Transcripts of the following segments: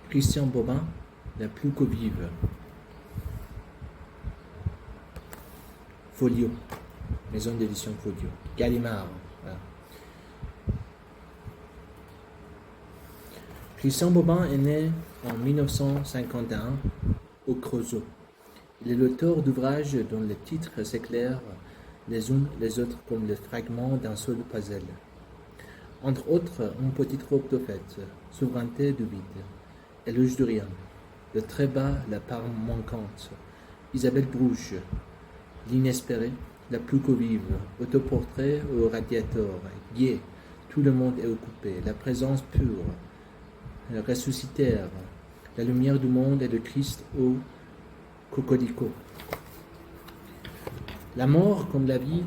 Christian Bobin, La plus qu'aux vive. Folio, maison d'édition Folio. Gallimard. Voilà. Christian Bobin est né en 1951 au Creusot. Il est l'auteur d'ouvrages dont les titres s'éclairent les uns les autres comme les fragments d'un seul puzzle. Entre autres, Une petite robe de fête, Souveraineté du vide, Éloge de rien, Le très bas, la part manquante, Isabelle Brouche, L'inespéré, La plus qu'aux vive, Autoportrait au radiateur, Gai, Tout le monde est occupé, La présence pure, Le ressuscitaire, La lumière du monde et le Christ au cocorico. La mort, comme la vie,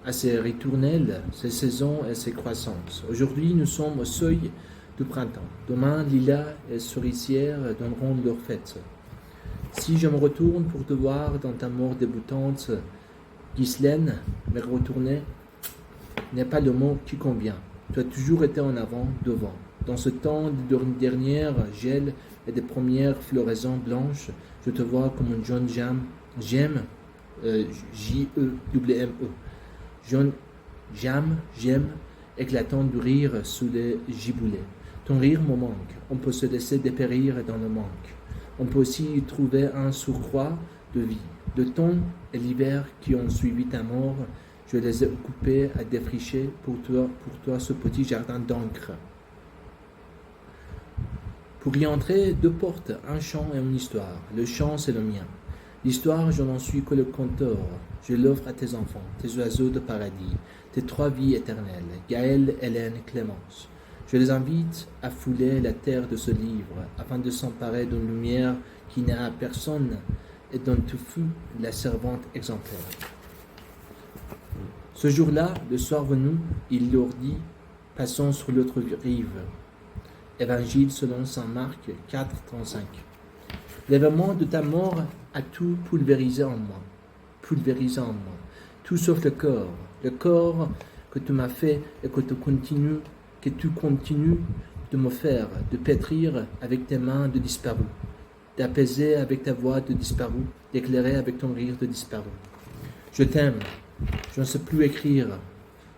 a ses ritournelles, ses saisons et ses croissances. Aujourd'hui, nous sommes au seuil du printemps. Demain, lilas et cerisières donneront leur fête. Si je me retourne pour te voir dans ta mort déboutante, Ghislaine, me retourner n'est pas le mot qui convient. Tu as toujours été en avant, devant. Dans ce temps de dernière gel et des premières floraisons blanches, je te vois comme une jeune j'aime, J-E-W-M-E. J'aime, éclatant de rire sous les giboulées. Ton rire me manque. On peut se laisser dépérir dans le manque. On peut aussi y trouver un surcroît de vie. Le temps et l'hiver qui ont suivi ta mort, je les ai occupés à défricher pour toi ce petit jardin d'encre. Pour y entrer, deux portes, un chant et une histoire. Le chant, c'est le mien. L'histoire, je n'en suis que le conteur. Je l'offre à tes enfants, tes oiseaux de paradis, tes trois vies éternelles, Gaël, Hélène, Clémence. Je les invite à fouler la terre de ce livre, afin de s'emparer d'une lumière qui n'est à personne et dont tu fus la servante exemplaire. Ce jour-là, le soir venu, il leur dit, passons sur l'autre rive. Évangile selon saint Marc 4, 35. L'événement de ta mort a tout pulvérisé en moi. Tout sauf le corps que tu m'as fait et que tu continues de me faire, de pétrir avec tes mains de disparu, d'apaiser avec ta voix de disparu, d'éclairer avec ton rire de disparu. Je t'aime, je ne sais plus écrire,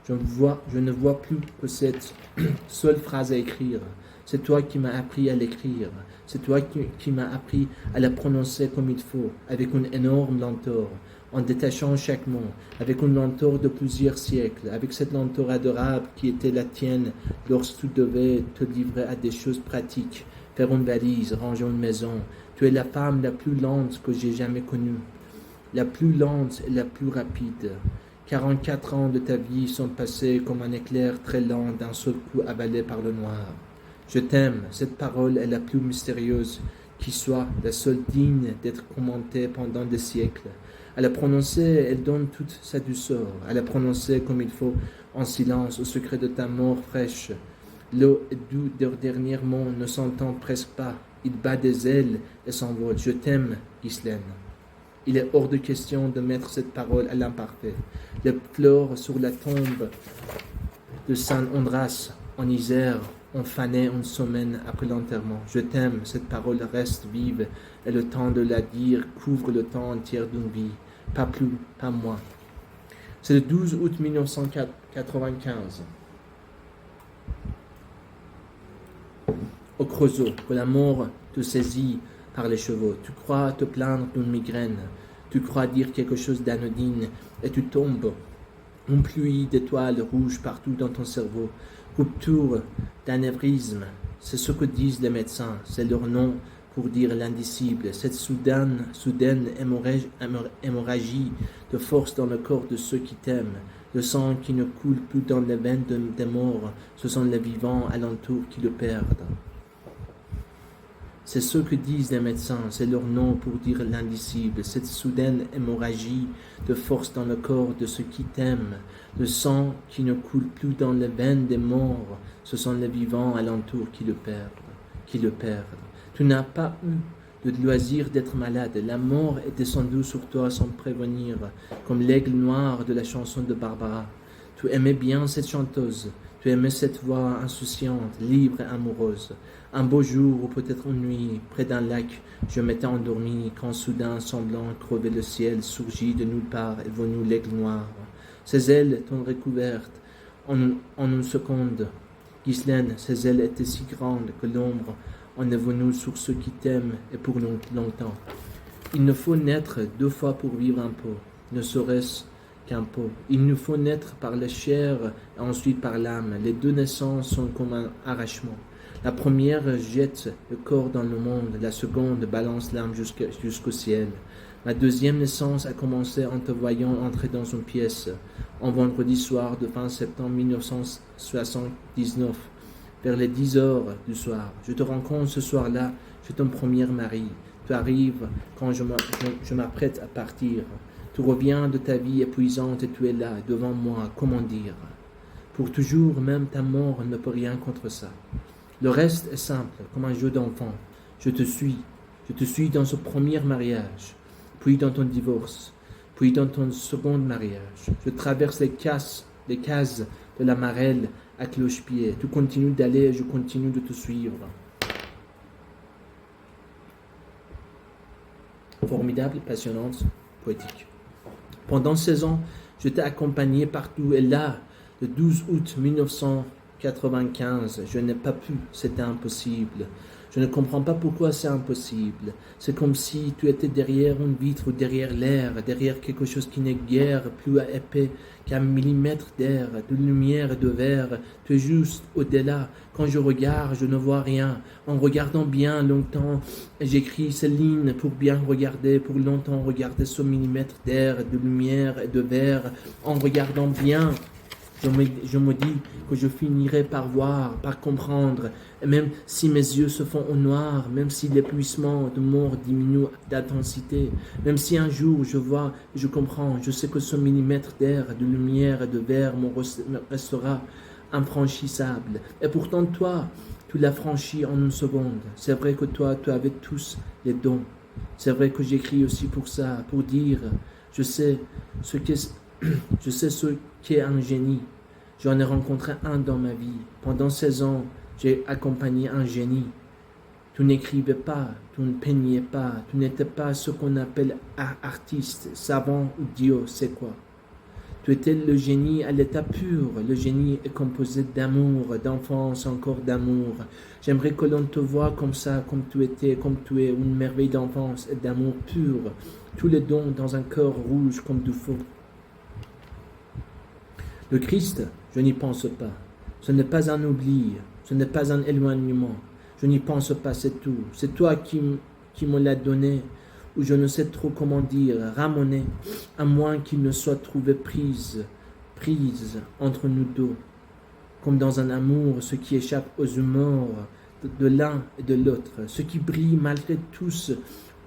je ne vois plus que cette seule phrase à écrire. C'est toi qui m'as appris à l'écrire. C'est toi qui m'as appris à la prononcer comme il faut, avec une énorme lenteur, en détachant chaque mot, avec une lenteur de plusieurs siècles, avec cette lenteur adorable qui était la tienne lorsque tu devais te livrer à des choses pratiques, faire une valise, ranger une maison. Tu es la femme la plus lente que j'ai jamais connue, la plus lente et la plus rapide. 44 ans de ta vie sont passés comme un éclair très lent d'un seul coup avalé par le noir. Je t'aime, cette parole est la plus mystérieuse qui soit, la seule digne d'être commentée pendant des siècles. À la prononcer, elle donne toute sa douceur. À la prononcer comme il faut, en silence, au secret de ta mort fraîche. Le doux dernier mot ne s'entend presque pas. Il bat des ailes et s'envole. Je t'aime, Ghislaine. Il est hors de question de mettre cette parole à l'imparfait. Les fleurs sur la tombe de Saint Andras en Isère ont fané une semaine après l'enterrement. Je t'aime, cette parole reste vive et le temps de la dire couvre le temps entier d'une vie. Pas plus, pas moins. C'est le 12 août 1995. Au Creusot, que la mort te saisit par les cheveux. Tu crois te plaindre d'une migraine. Tu crois dire quelque chose d'anodine et tu tombes. Une pluie d'étoiles rouges partout dans ton cerveau. Rupture d'anévrisme, c'est ce que disent les médecins, c'est leur nom pour dire l'indicible, cette soudaine hémorragie de force dans le corps de ceux qui t'aiment, le sang qui ne coule plus dans les veines des morts, ce sont les vivants alentour qui le perdent. C'est ce que disent les médecins, c'est leur nom pour dire l'indicible, cette soudaine hémorragie de force dans le corps de ceux qui t'aiment, le sang qui ne coule plus dans les veines des morts, ce sont les vivants alentour qui le perdent. Tu n'as pas eu de loisir d'être malade, la mort est descendue sur toi sans prévenir, comme l'aigle noir de la chanson de Barbara. Tu aimais bien cette chanteuse, Tu aimais cette voix insouciante, libre et amoureuse. Un beau jour, ou peut-être une nuit, près d'un lac, je m'étais endormi quand soudain, semblant crever le ciel, surgit de nulle part et venu l'aigle noir. Ses ailes t'ont recouverte en une seconde. Ghislaine, ses ailes étaient si grandes que l'ombre en est venue sur ceux qui t'aiment et pour longtemps. Il nous faut naître 2 fois pour vivre un peu, ne serait-ce qu'un peu. Il nous faut naître par la chair et ensuite par l'âme. Les 2 naissances sont comme un arrachement. La première jette le corps dans le monde, la seconde balance l'âme jusqu'au ciel. Ma 2e naissance a commencé en te voyant entrer dans une pièce, un vendredi soir de fin septembre 1979, vers les 10 heures du soir. Je te rencontre ce soir-là, je suis ton premier mari. Tu arrives quand je m'apprête à partir. Tu reviens de ta vie épuisante et tu es là, devant moi, comment dire. Pour toujours, même ta mort ne peut rien contre ça. Le reste est simple, comme un jeu d'enfant. Je te suis dans ce premier mariage, puis dans ton divorce, puis dans ton second mariage. Je traverse les cases de la marelle à cloche-pied. Tu continues d'aller et je continue de te suivre. Formidable, passionnante, poétique. Pendant 16 ans, je t'ai accompagné partout et là, le 12 août 1995, je n'ai pas pu, c'était impossible. Je ne comprends pas pourquoi c'est impossible. C'est comme si tu étais derrière une vitre ou derrière l'air, derrière quelque chose qui n'est guère plus épais qu'un millimètre d'air, de lumière et de verre. Tu es juste au-delà. Quand je regarde, je ne vois rien. En regardant bien longtemps, j'écris ces lignes pour bien regarder, pour longtemps regarder ce millimètre d'air, de lumière et de verre. En regardant bien, je me dis que je finirai par voir, par comprendre, et même si mes yeux se font au noir, même si l'épuisement de mort diminue d'intensité, même si un jour je vois, je comprends, je sais que ce millimètre d'air, de lumière et de verre me restera infranchissable. Et pourtant toi, tu l'as franchi en une seconde. C'est vrai que toi, tu avais tous les dons. C'est vrai que j'écris aussi pour ça, pour dire, je sais ce qu'est un génie. J'en ai rencontré un dans ma vie. Pendant 16 ans, j'ai accompagné un génie. Tu n'écrivais pas, tu ne peignais pas, tu n'étais pas ce qu'on appelle artiste, savant ou Dieu, c'est quoi. Tu étais le génie à l'état pur. Le génie est composé d'amour, d'enfance, encore d'amour. J'aimerais que l'on te voie comme ça, comme tu étais, comme tu es, une merveille d'enfance et d'amour pur. Tous les dons dans un cœur rouge comme du feu. Le Christ, je n'y pense pas. Ce n'est pas un oubli, ce n'est pas un éloignement. Je n'y pense pas, c'est tout. C'est toi qui me l'as donné, ou je ne sais trop comment dire, ramené, à moins qu'il ne soit trouvé prise entre nous deux. Comme dans un amour, ce qui échappe aux humeurs de l'un et de l'autre, ce qui brille malgré tout ce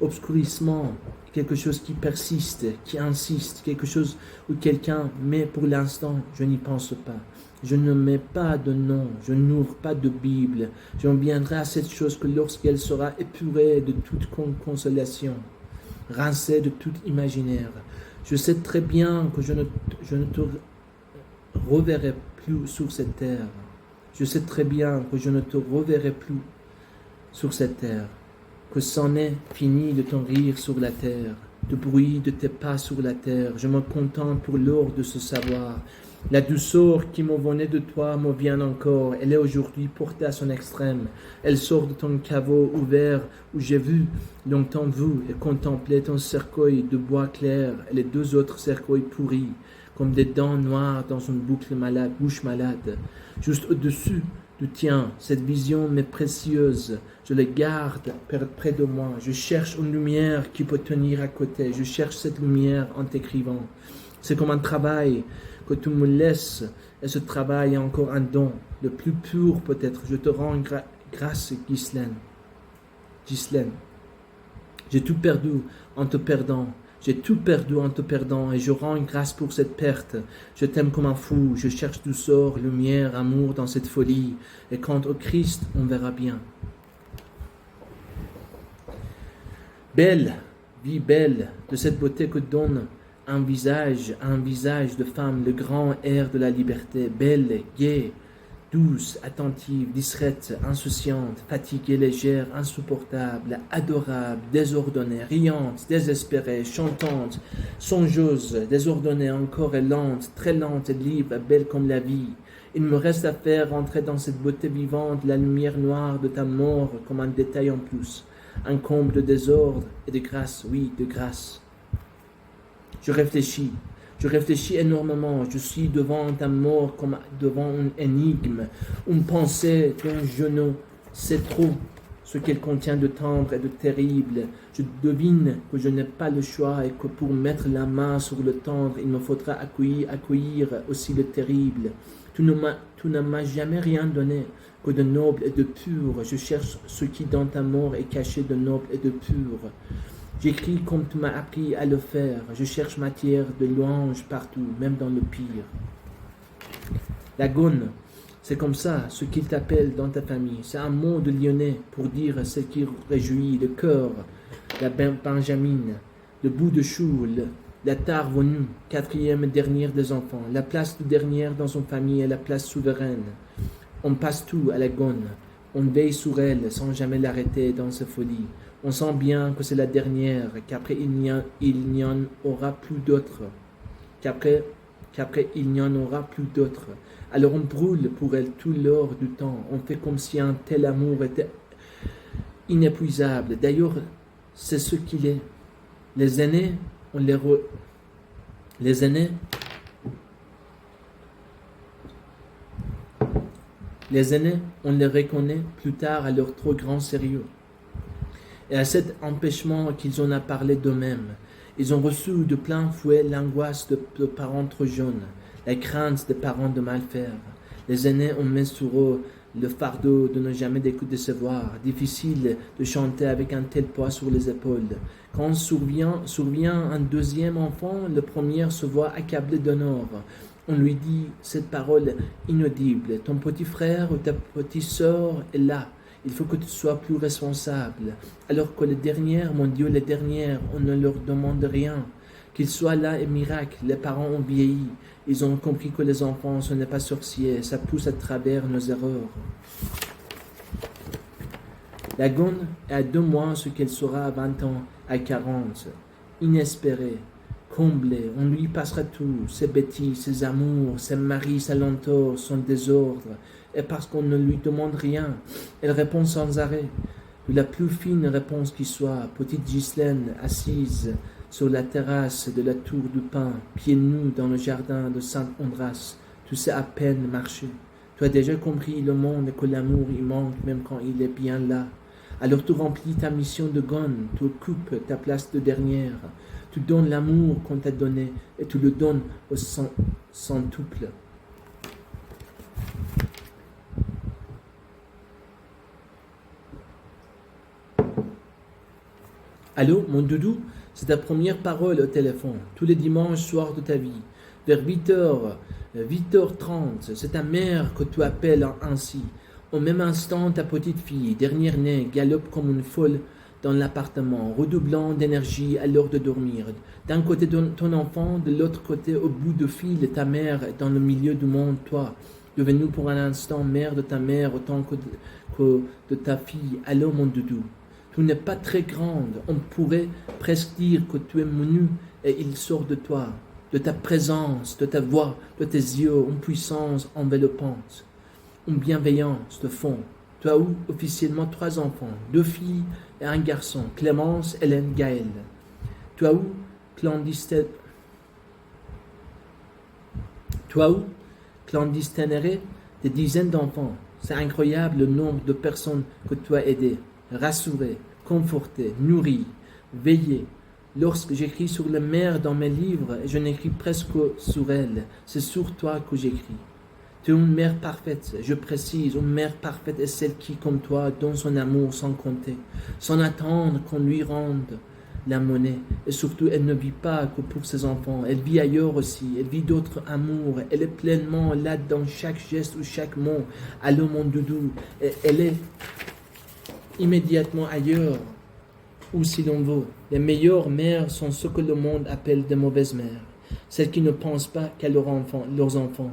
obscurcissement, quelque chose qui persiste, qui insiste, quelque chose où quelqu'un, mais pour l'instant, je n'y pense pas. Je ne mets pas de nom, je n'ouvre pas de Bible. Je ne viendrai à cette chose que lorsqu'elle sera épurée de toute consolation, rincée de tout imaginaire. Je sais très bien que je ne te reverrai plus sur cette terre. Je sais très bien que je ne te reverrai plus sur cette terre, que c'en est fini de ton rire sur la terre, du bruit de tes pas sur la terre. Je me contente pour l'or de ce savoir. La douceur qui me venait de toi me vient encore. Elle est aujourd'hui portée à son extrême. Elle sort de ton caveau ouvert où j'ai vu, longtemps vu et contemplé ton cercueil de bois clair et les 2 autres cercueils pourris, comme des dents noires dans une bouche malade. Juste au-dessus du tien, cette vision m'est précieuse. Je la garde près de moi. Je cherche une lumière qui peut tenir à côté. Je cherche cette lumière en t'écrivant. C'est comme un travail que tu me laisses, et ce travail est encore un don, le plus pur peut-être. Je te rends grâce, Ghislaine. J'ai tout perdu en te perdant. J'ai tout perdu en te perdant, et je rends grâce pour cette perte. Je t'aime comme un fou, je cherche douceur, lumière, amour dans cette folie, et quant au Christ, on verra bien. Belle, vie belle, de cette beauté que donne un visage de femme, le grand air de la liberté, belle, gaie, douce, attentive, distraite, insouciante, fatiguée, légère, insupportable, adorable, désordonnée, riante, désespérée, chantante, songeuse, désordonnée encore et lente, très lente et libre, belle comme la vie. Il me reste à faire entrer dans cette beauté vivante la lumière noire de ta mort comme un détail en plus, un comble de désordre et de grâce, oui, de grâce. Je réfléchis énormément, je suis devant ta mort comme devant une énigme, une pensée dont je ne sais trop ce qu'elle contient de tendre et de terrible. Je devine que je n'ai pas le choix et que pour mettre la main sur le tendre, il me faudra accueillir aussi le terrible. Tu ne m'as jamais rien donné que de noble et de pur. Je cherche ce qui dans ta mort est caché de noble et de pur. J'écris comme tu m'as appris à le faire. Je cherche matière de louange partout, même dans le pire. La gonne, c'est comme ça, ce qu'ils t'appellent dans ta famille. C'est un mot de lyonnais pour dire ce qui réjouit le cœur. La benjamine, le bout de chou, la tare venue, quatrième et dernière des enfants. La place de dernière dans son famille est la place souveraine. On passe tout à la gonne. On veille sur elle sans jamais l'arrêter dans sa folie. On sent bien que c'est la dernière, qu'après il n'y en aura plus d'autres. Qu'après il n'y en aura plus d'autres. Alors on brûle pour elle tout l'or du temps. On fait comme si un tel amour était inépuisable. D'ailleurs, c'est ce qu'il est. Les aînés, on les reconnaît plus tard à leur trop grand sérieux. Et à cet empêchement qu'ils en ont parlé d'eux-mêmes. Ils ont reçu de plein fouet l'angoisse de parents trop jeunes, la crainte des parents de mal faire. Les aînés ont mis sur eux le fardeau de ne jamais décevoir. Difficile de chanter avec un tel poids sur les épaules. Quand survient un deuxième enfant, le premier se voit accablé d'honneur. On lui dit cette parole inaudible. Ton petit frère ou ta petite sœur est là. Il faut que tu sois plus responsable. Alors que les dernières, mon Dieu, les dernières, on ne leur demande rien. Qu'ils soient là est miracle. Les parents ont vieilli. Ils ont compris que les enfants, ce n'est pas sorcier. Ça pousse à travers nos erreurs. La gonne est à 2 mois ce qu'elle sera à 20 ans, à 40. Inespérée, comblée, on lui passera tout. Ses bêtises, ses amours, ses maris, sa lenteur, son désordre. Et parce qu'on ne lui demande rien, elle répond sans arrêt. De la plus fine réponse qui soit, petite Ghislaine assise sur la terrasse de la tour du Pin, pieds nus dans le jardin de Saint-Andras, tu sais à peine marcher. Tu as déjà compris le monde et que l'amour y manque même quand il est bien là. Alors tu remplis ta mission de gonne, tu occupes ta place de dernière. Tu donnes l'amour qu'on t'a donné et tu le donnes au centuple. Allô, mon doudou, c'est ta première parole au téléphone, tous les dimanches soirs de ta vie. Vers 8h, 8h30, c'est ta mère que tu appelles ainsi. Au même instant, ta petite fille, dernière née, galope comme une folle dans l'appartement, redoublant d'énergie à l'heure de dormir. D'un côté ton enfant, de l'autre côté, au bout du fil, ta mère, dans le milieu du monde, toi, devenue pour un instant mère de ta mère autant que de ta fille. Allô, mon doudou. Tu n'es pas très grande, on pourrait presque dire que tu es menu et il sort de toi, de ta présence, de ta voix, de tes yeux, une puissance enveloppante, une bienveillance de fond. Tu as eu officiellement 3 enfants, 2 filles et un garçon, Clémence, Hélène, Gaël. Tu as eu clandestinerie des dizaines d'enfants. C'est incroyable le nombre de personnes que tu as aidées. Rassurer, conforter, nourrir, veiller. Lorsque j'écris sur la mère dans mes livres, je n'écris presque sur elle, c'est sur toi que j'écris. Tu es une mère parfaite, je précise, une mère parfaite est celle qui, comme toi, donne son amour sans compter, sans attendre qu'on lui rende la monnaie. Et surtout, elle ne vit pas que pour ses enfants, elle vit ailleurs aussi, elle vit d'autres amours, elle est pleinement là dans chaque geste ou chaque mot. Allô mon doudou, elle est immédiatement ailleurs, ou si l'on veut. Les meilleures mères sont ce que le monde appelle des mauvaises mères, celles qui ne pensent pas qu'à leurs enfants,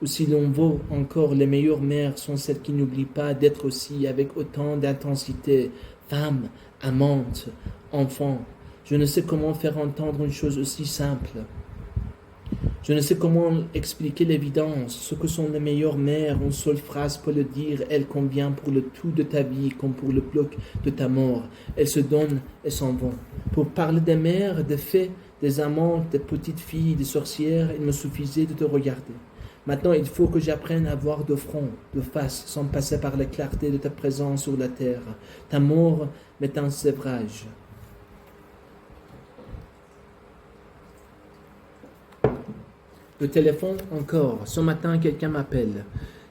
Ou si l'on vaut encore, les meilleures mères sont celles qui n'oublient pas d'être aussi avec autant d'intensité, femme, amante, enfant. Je ne sais comment faire entendre une chose aussi simple. Je ne sais comment expliquer l'évidence, ce que sont les meilleures mères, une seule phrase pour le dire, elle convient pour le tout de ta vie comme pour le bloc de ta mort. Elles se donnent et s'en vont. Pour parler des mères, des fées, des amantes, des petites filles, des sorcières, il me suffisait de te regarder. Maintenant, il faut que j'apprenne à voir de front, de face, sans passer par la clarté de ta présence sur la terre. Ta mort m'est un sévrage. Le téléphone encore. Ce matin, quelqu'un m'appelle.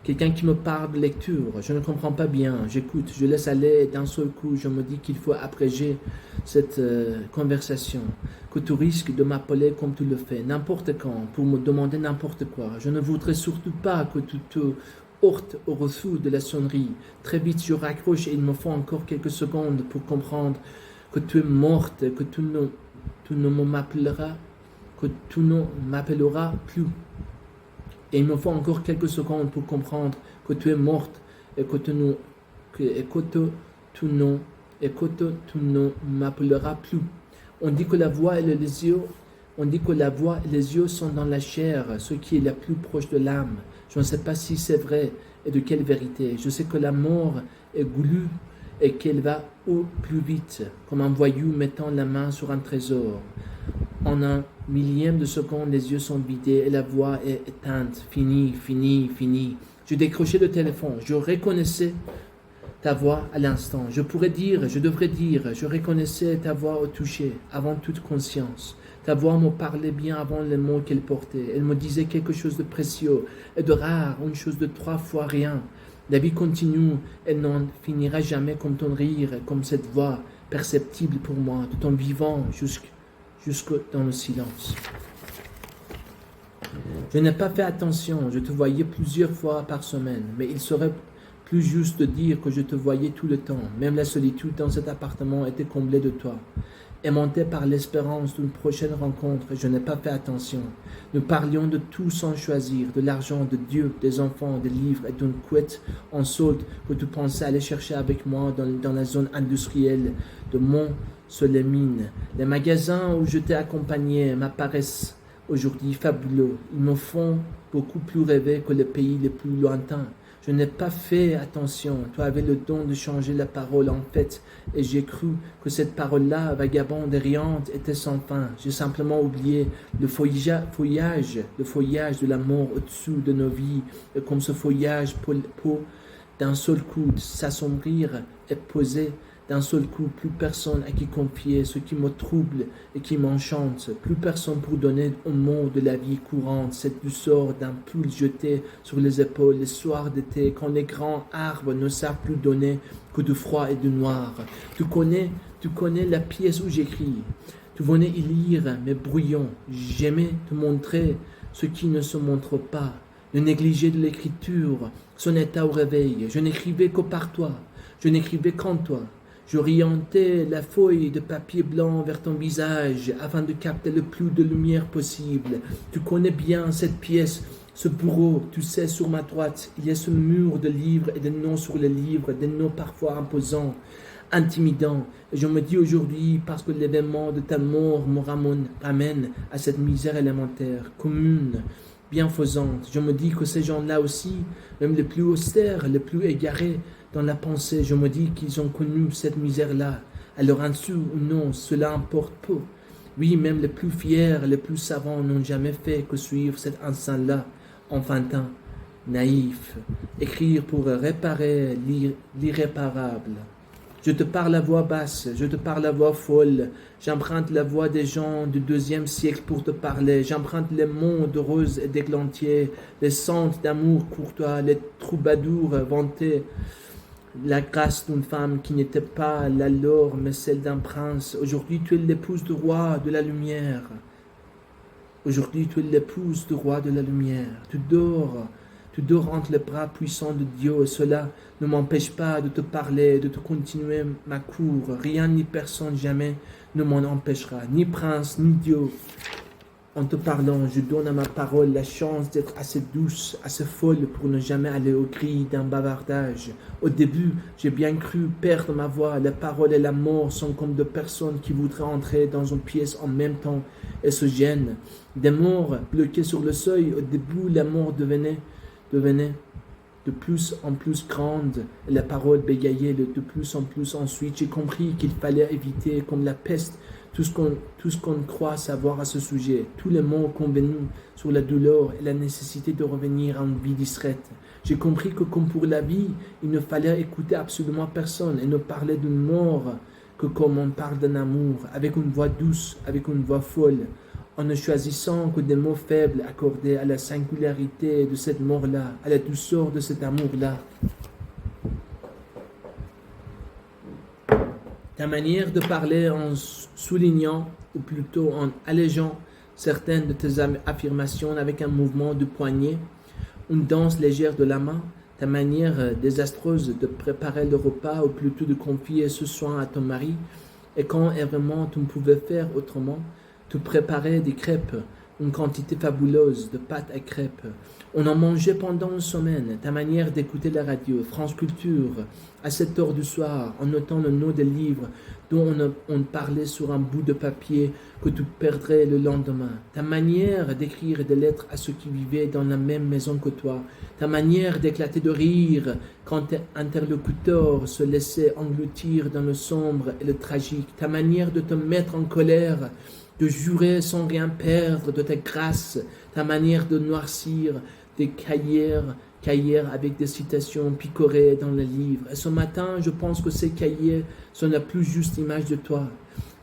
Quelqu'un qui me parle de lecture. Je ne comprends pas bien. J'écoute, je laisse aller et d'un seul coup, je me dis qu'il faut abréger cette conversation. Que tu risques de m'appeler comme tu le fais, n'importe quand, pour me demander n'importe quoi. Je ne voudrais surtout pas que tu te heurtes au refus de la sonnerie. Très vite, je raccroche et il me faut encore quelques secondes pour comprendre que tu es morte, que tu ne m'appelleras que tu ne m'appelleras plus. Et il me faut encore quelques secondes pour comprendre que tu es morte et que tu ne m'appelleras plus. On dit que la voix et les yeux sont dans la chair, ce qui est la plus proche de l'âme. Je ne sais pas si c'est vrai et de quelle vérité. Je sais que la mort est goulue et qu'elle va au plus vite, comme un voyou mettant la main sur un trésor. En un millième de seconde, les yeux sont vidés et la voix est éteinte. Fini, fini, fini. Je décrochais le téléphone. Je reconnaissais ta voix à l'instant. Je devrais dire, je reconnaissais ta voix au toucher, avant toute conscience. Ta voix me parlait bien avant les mots qu'elle portait. Elle me disait quelque chose de précieux et de rare, une chose de 3 fois rien. La vie continue, elle n'en finira jamais comme ton rire, comme cette voix perceptible pour moi, de ton vivant jusque dans le silence. Je n'ai pas fait attention, je te voyais plusieurs fois par semaine, mais il serait plus juste de dire que je te voyais tout le temps. Même la solitude dans cet appartement était comblée de toi. Aimanté par l'espérance d'une prochaine rencontre, je n'ai pas fait attention. Nous parlions de tout sans choisir, de l'argent, de Dieu, des enfants, des livres et d'une couette en solde que tu pensais aller chercher avec moi dans la zone industrielle de Mont-Soleil-Mines. Les magasins où je t'ai accompagné m'apparaissent aujourd'hui fabuleux. Ils me font beaucoup plus rêver que les pays les plus lointains. Je n'ai pas fait attention. Tu avais le don de changer la parole en fait, et j'ai cru que cette parole-là, vagabonde et riante, était sans fin. J'ai simplement oublié le feuillage de la mort au-dessus de nos vies, et comme ce feuillage peut d'un seul coup s'assombrir et poser d'un seul coup, plus personne à qui confier ce qui me trouble et qui m'enchante, plus personne pour donner au mot de la vie courante cette douceur d'un pull jeté sur les épaules les soirs d'été, quand les grands arbres ne savent plus donner que du froid et du noir. Tu connais la pièce où j'écris. Tu venais y lire mes brouillons. J'aimais te montrer ce qui ne se montre pas. Ne négliger de l'écriture, son état au réveil. Je n'écrivais que par toi. Je n'écrivais qu'en toi. J'orientais la feuille de papier blanc vers ton visage afin de capter le plus de lumière possible. Tu connais bien cette pièce, ce bureau. Tu sais, sur ma droite, il y a ce mur de livres et de noms sur les livres, des noms parfois imposants, intimidants. Et je me dis aujourd'hui, parce que l'événement de ta mort me ramène à cette misère élémentaire, commune, bienfaisante. Je me dis que ces gens-là aussi, même les plus austères, les plus égarés, dans la pensée, je me dis qu'ils ont connu cette misère-là. À leur insu ou non, cela importe peu. Oui, même les plus fiers, les plus savants n'ont jamais fait que suivre cet instinct-là, enfantin, naïf. Écrire pour réparer l'irréparable. Je te parle à voix basse, je te parle à voix folle. J'emprunte la voix des gens du 2e siècle pour te parler. J'emprunte les mots de roses et d'églantiers, les sentes d'amour courtois, les troubadours vantés. La grâce d'une femme qui n'était pas la leur, mais celle d'un prince. Aujourd'hui, tu es l'épouse du roi de la lumière. Aujourd'hui, tu es l'épouse du roi de la lumière. Tu dors entre les bras puissants de Dieu, et cela ne m'empêche pas de te parler, de te continuer ma cour. Rien ni personne jamais ne m'en empêchera, ni prince, ni Dieu. En te parlant, je donne à ma parole la chance d'être assez douce, assez folle pour ne jamais aller au cri d'un bavardage. Au début, j'ai bien cru perdre ma voix. La parole et la mort sont comme deux personnes qui voudraient entrer dans une pièce en même temps et se gênent. Des morts bloqués sur le seuil. Au début, la mort devenait de plus en plus grande et la parole bégayait de plus en plus. Ensuite, j'ai compris qu'il fallait éviter, comme la peste, tout ce qu'on croit savoir à ce sujet, tous les mots convenus sur la douleur et la nécessité de revenir à une vie distraite. J'ai compris que comme pour la vie, il ne fallait écouter absolument personne et ne parler d'une mort que comme on parle d'un amour, avec une voix douce, avec une voix folle, en ne choisissant que des mots faibles accordés à la singularité de cette mort-là, à la douceur de cet amour-là. Ta manière de parler en soulignant, ou plutôt en allégeant certaines de tes affirmations avec un mouvement du poignet, une danse légère de la main, ta manière désastreuse de préparer le repas, ou plutôt de confier ce soin à ton mari, et quand vraiment tu ne pouvais faire autrement, tu préparais des crêpes, une quantité fabuleuse de pâtes à crêpes. On en mangeait pendant une semaine. Ta manière d'écouter la radio, France Culture, à 7 heures du soir, en notant le nom des livres dont on parlait sur un bout de papier que tu perdrais le lendemain. Ta manière d'écrire des lettres à ceux qui vivaient dans la même maison que toi. Ta manière d'éclater de rire quand tes interlocuteurs se laissaient engloutir dans le sombre et le tragique. Ta manière de te mettre en colère, de jurer sans rien perdre de ta grâce, ta manière de noircir des cahiers avec des citations picorées dans les livres. Et ce matin, je pense que ces cahiers sont la plus juste image de toi.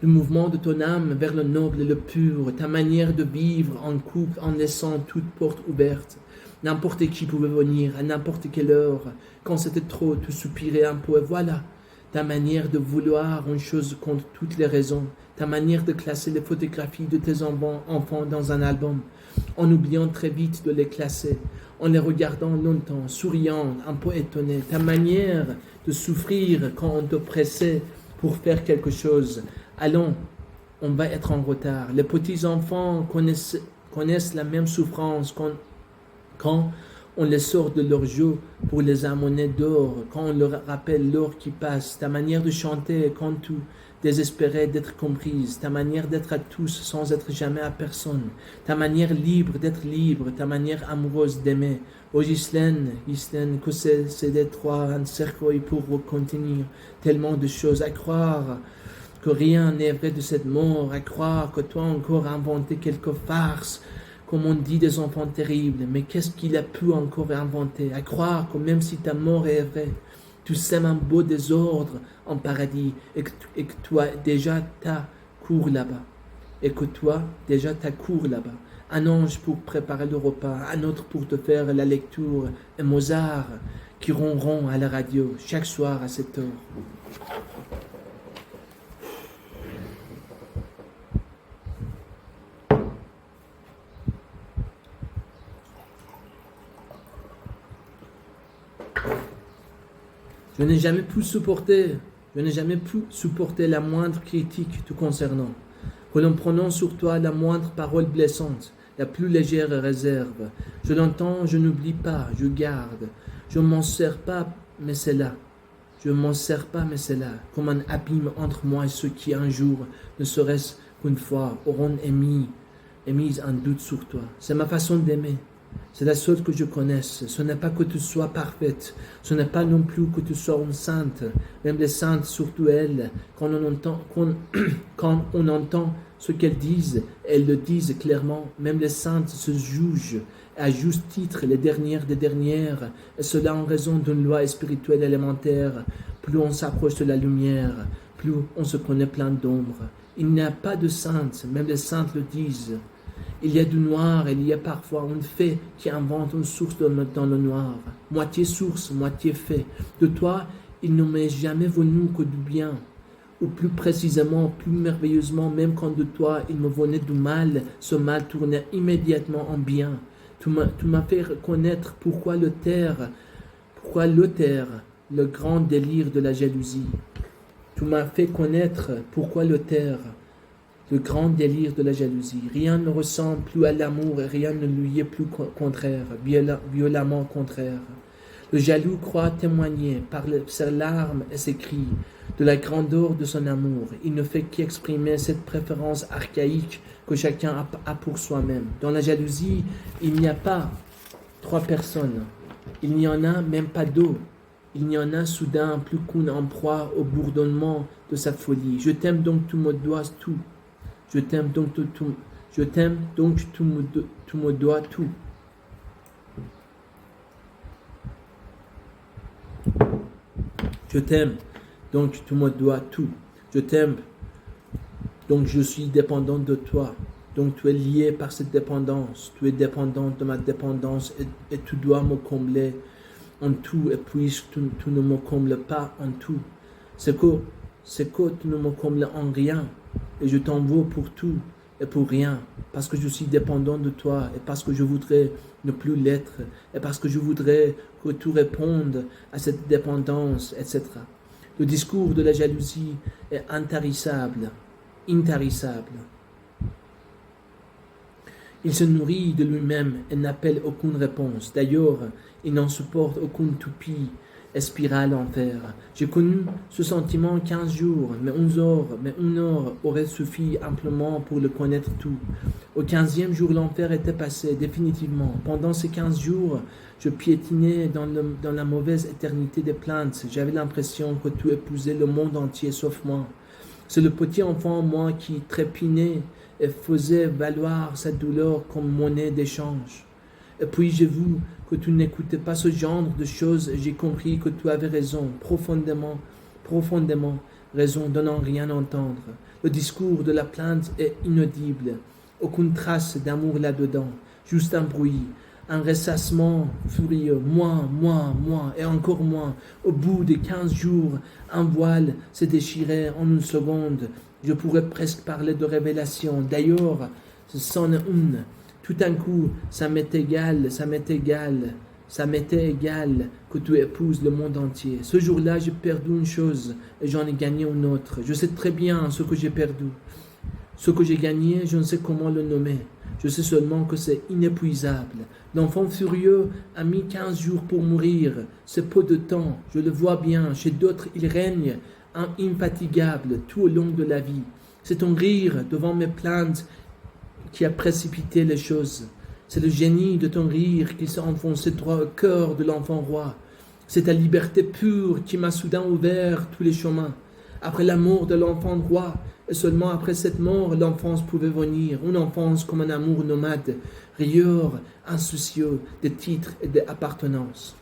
Le mouvement de ton âme vers le noble et le pur, ta manière de vivre en couple en laissant toute porte ouverte. N'importe qui pouvait venir à n'importe quelle heure. Quand c'était trop, tu soupirais un peu et voilà. Ta manière de vouloir une chose contre toutes les raisons. Ta manière de classer les photographies de tes enfants dans un album, en oubliant très vite de les classer, en les regardant longtemps, souriant, un peu étonné. Ta manière de souffrir quand on te pressait pour faire quelque chose. Allons, on va être en retard. Les petits-enfants connaissent la même souffrance quand on les sort de leur jeu pour les amener dehors, quand on leur rappelle l'heure qui passe. Ta manière de chanter quand tu désespérais d'être comprise, ta manière d'être à tous sans être jamais à personne, ta manière libre d'être libre, ta manière amoureuse d'aimer. Oh Ghislaine, que c'est d'étroit un cercueil pour continuer, tellement de choses à croire, que rien n'est vrai de cette mort, à croire que toi encore inventé quelques farces, comme on dit des enfants terribles, mais qu'est-ce qu'il a pu encore inventer, à croire que même si ta mort est vraie, tu sèmes un beau désordre en paradis et que toi déjà t'as cours là-bas. Et que toi déjà t'as cours là-bas. Un ange pour préparer le repas, un autre pour te faire la lecture, et Mozart qui ronronne à la radio chaque soir à 7 heures. Je n'ai jamais pu supporter la moindre critique te concernant. Que l'on prononce sur toi la moindre parole blessante, la plus légère réserve. Je l'entends, je n'oublie pas, je garde. Je ne m'en sers pas, mais c'est là. Comme un abîme entre moi et ceux qui un jour, ne serait-ce qu'une fois, auront émis un doute sur toi. C'est ma façon d'aimer. C'est la seule que je connaisse. Ce n'est pas que tu sois parfaite. Ce n'est pas non plus que tu sois une sainte. Même les saintes, surtout elles, quand on entend ce qu'elles disent, elles le disent clairement. Même les saintes se jugent à juste titre les dernières des dernières. Et cela en raison d'une loi spirituelle élémentaire. Plus on s'approche de la lumière, plus on se connaît plein d'ombre. Il n'y a pas de saintes. Même les saintes le disent. Il y a du noir, il y a parfois une fée qui invente une source dans le noir. Moitié source, moitié fée. De toi, il ne m'est jamais venu que du bien. Ou plus précisément, plus merveilleusement, même quand de toi, il me venait du mal, ce mal tournait immédiatement en bien. Tu m'as fait reconnaître pourquoi le taire, le grand délire de la jalousie. Tu m'as fait connaître pourquoi le taire, le grand délire de la jalousie. Rien ne ressemble plus à l'amour et rien ne lui est plus contraire, violemment contraire. Le jaloux croit témoigner par ses larmes et ses cris de la grandeur de son amour. Il ne fait qu'exprimer cette préférence archaïque que chacun a pour soi-même. Dans la jalousie, il n'y a pas 3 personnes. Il n'y en a même pas 2. Il n'y en a soudain plus qu'une en proie au bourdonnement de sa folie. Je t'aime donc tu me dois tout. Je t'aime donc tu me dois tout. Je t'aime donc tu me dois tout. Je t'aime donc je suis dépendant de toi. Donc tu es lié par cette dépendance. Tu es dépendant de ma dépendance et tu dois me combler en tout. Et puis tu ne me combles pas en tout. C'est que tu ne me combles en rien. Et je t'en veux pour tout et pour rien. Parce que je suis dépendant de toi. Et parce que je voudrais ne plus l'être. Et parce que je voudrais que tu répondes à cette dépendance, etc. Le discours de la jalousie est intarissable. Il se nourrit de lui-même et n'appelle aucune réponse. D'ailleurs, il n'en supporte aucune toupie et spirale en fer. J'ai connu ce sentiment 15 jours, mais 1 heure aurait suffi amplement pour le connaître tout. Au 15e jour, l'enfer était passé définitivement. Pendant ces 15 jours, je piétinais dans la mauvaise éternité des plaintes. J'avais l'impression que tout épousait le monde entier sauf moi. C'est le petit enfant, moi, qui trépignait et faisait valoir sa douleur comme monnaie d'échange. Et puis j'ai vu que tu n'écoutais pas ce genre de choses et j'ai compris que tu avais raison, profondément raison de n'en rien entendre. Le discours de la plainte est inaudible, aucune trace d'amour là-dedans, juste un bruit, un ressassement furieux, moi, et encore moins. Au bout de 15 jours, un voile s'est déchiré en une seconde. Je pourrais presque parler de révélation. D'ailleurs, c'en est une. Tout d'un coup, ça m'est égal que tu épouses le monde entier. Ce jour-là, j'ai perdu une chose et j'en ai gagné une autre. Je sais très bien ce que j'ai perdu. Ce que j'ai gagné, je ne sais comment le nommer. Je sais seulement que c'est inépuisable. L'enfant furieux a mis 15 jours pour mourir. C'est peu de temps, je le vois bien. Chez d'autres, il règne infatigable tout au long de la vie. C'est ton rire devant mes plaintes qui a précipité les choses. C'est le génie de ton rire qui s'est enfoncé droit au cœur de l'enfant roi. C'est ta liberté pure qui m'a soudain ouvert tous les chemins. Après la mort de l'enfant roi, et seulement après cette mort, l'enfance pouvait venir. Une enfance comme un amour nomade, rieur, insoucieux de titres et d'appartenance.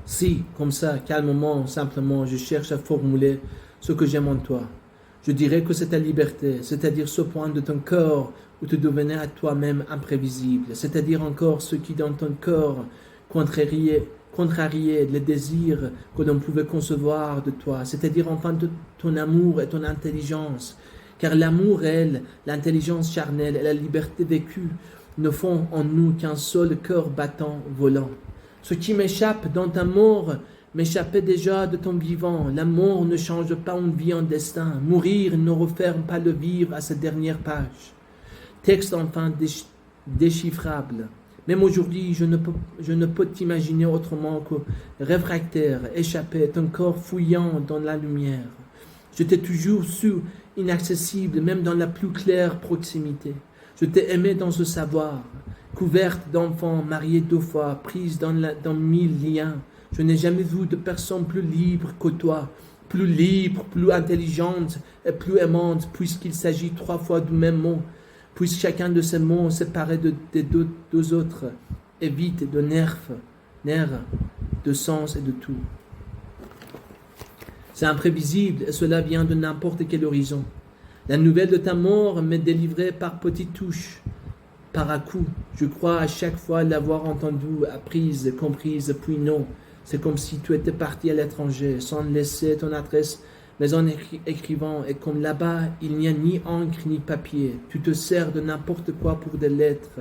Si, comme ça, calmement, simplement, je cherche à formuler ce que j'aime en toi, je dirais que c'est ta liberté, c'est-à-dire ce point de ton corps où tu devenais à toi-même imprévisible, c'est-à-dire encore ce qui dans ton corps contrariait les désirs que l'on pouvait concevoir de toi, c'est-à-dire enfin de ton amour et ton intelligence, car l'amour réel, l'intelligence charnelle et la liberté vécue ne font en nous qu'un seul cœur battant volant. Ce qui m'échappe dans ta mort m'échappait déjà de ton vivant. La mort ne change pas une vie en destin. Mourir ne referme pas le vivre à sa dernière page. Texte enfin déchiffrable. Même aujourd'hui, je ne peux t'imaginer autrement que réfractaire, échappé, ton corps fouillant dans la lumière. Je t'ai toujours su inaccessible, même dans la plus claire proximité. Je t'ai aimé dans ce savoir, couverte d'enfants, mariée 2 fois, prise dans 1000 liens. Je n'ai jamais vu de personne plus libre que toi, plus libre, plus intelligente et plus aimante, puisqu'il s'agit 3 fois du même mot, puisque chacun de ces mots séparés des deux autres est vide de nerfs, de sens et de tout. C'est imprévisible et cela vient de n'importe quel horizon. La nouvelle de ta mort m'est délivrée par petites touches, par à-coups. Je crois à chaque fois l'avoir entendue, apprise, comprise, puis non. C'est comme si tu étais parti à l'étranger, sans laisser ton adresse, mais en écrivant. Et comme là-bas, il n'y a ni encre ni papier, tu te sers de n'importe quoi pour des lettres.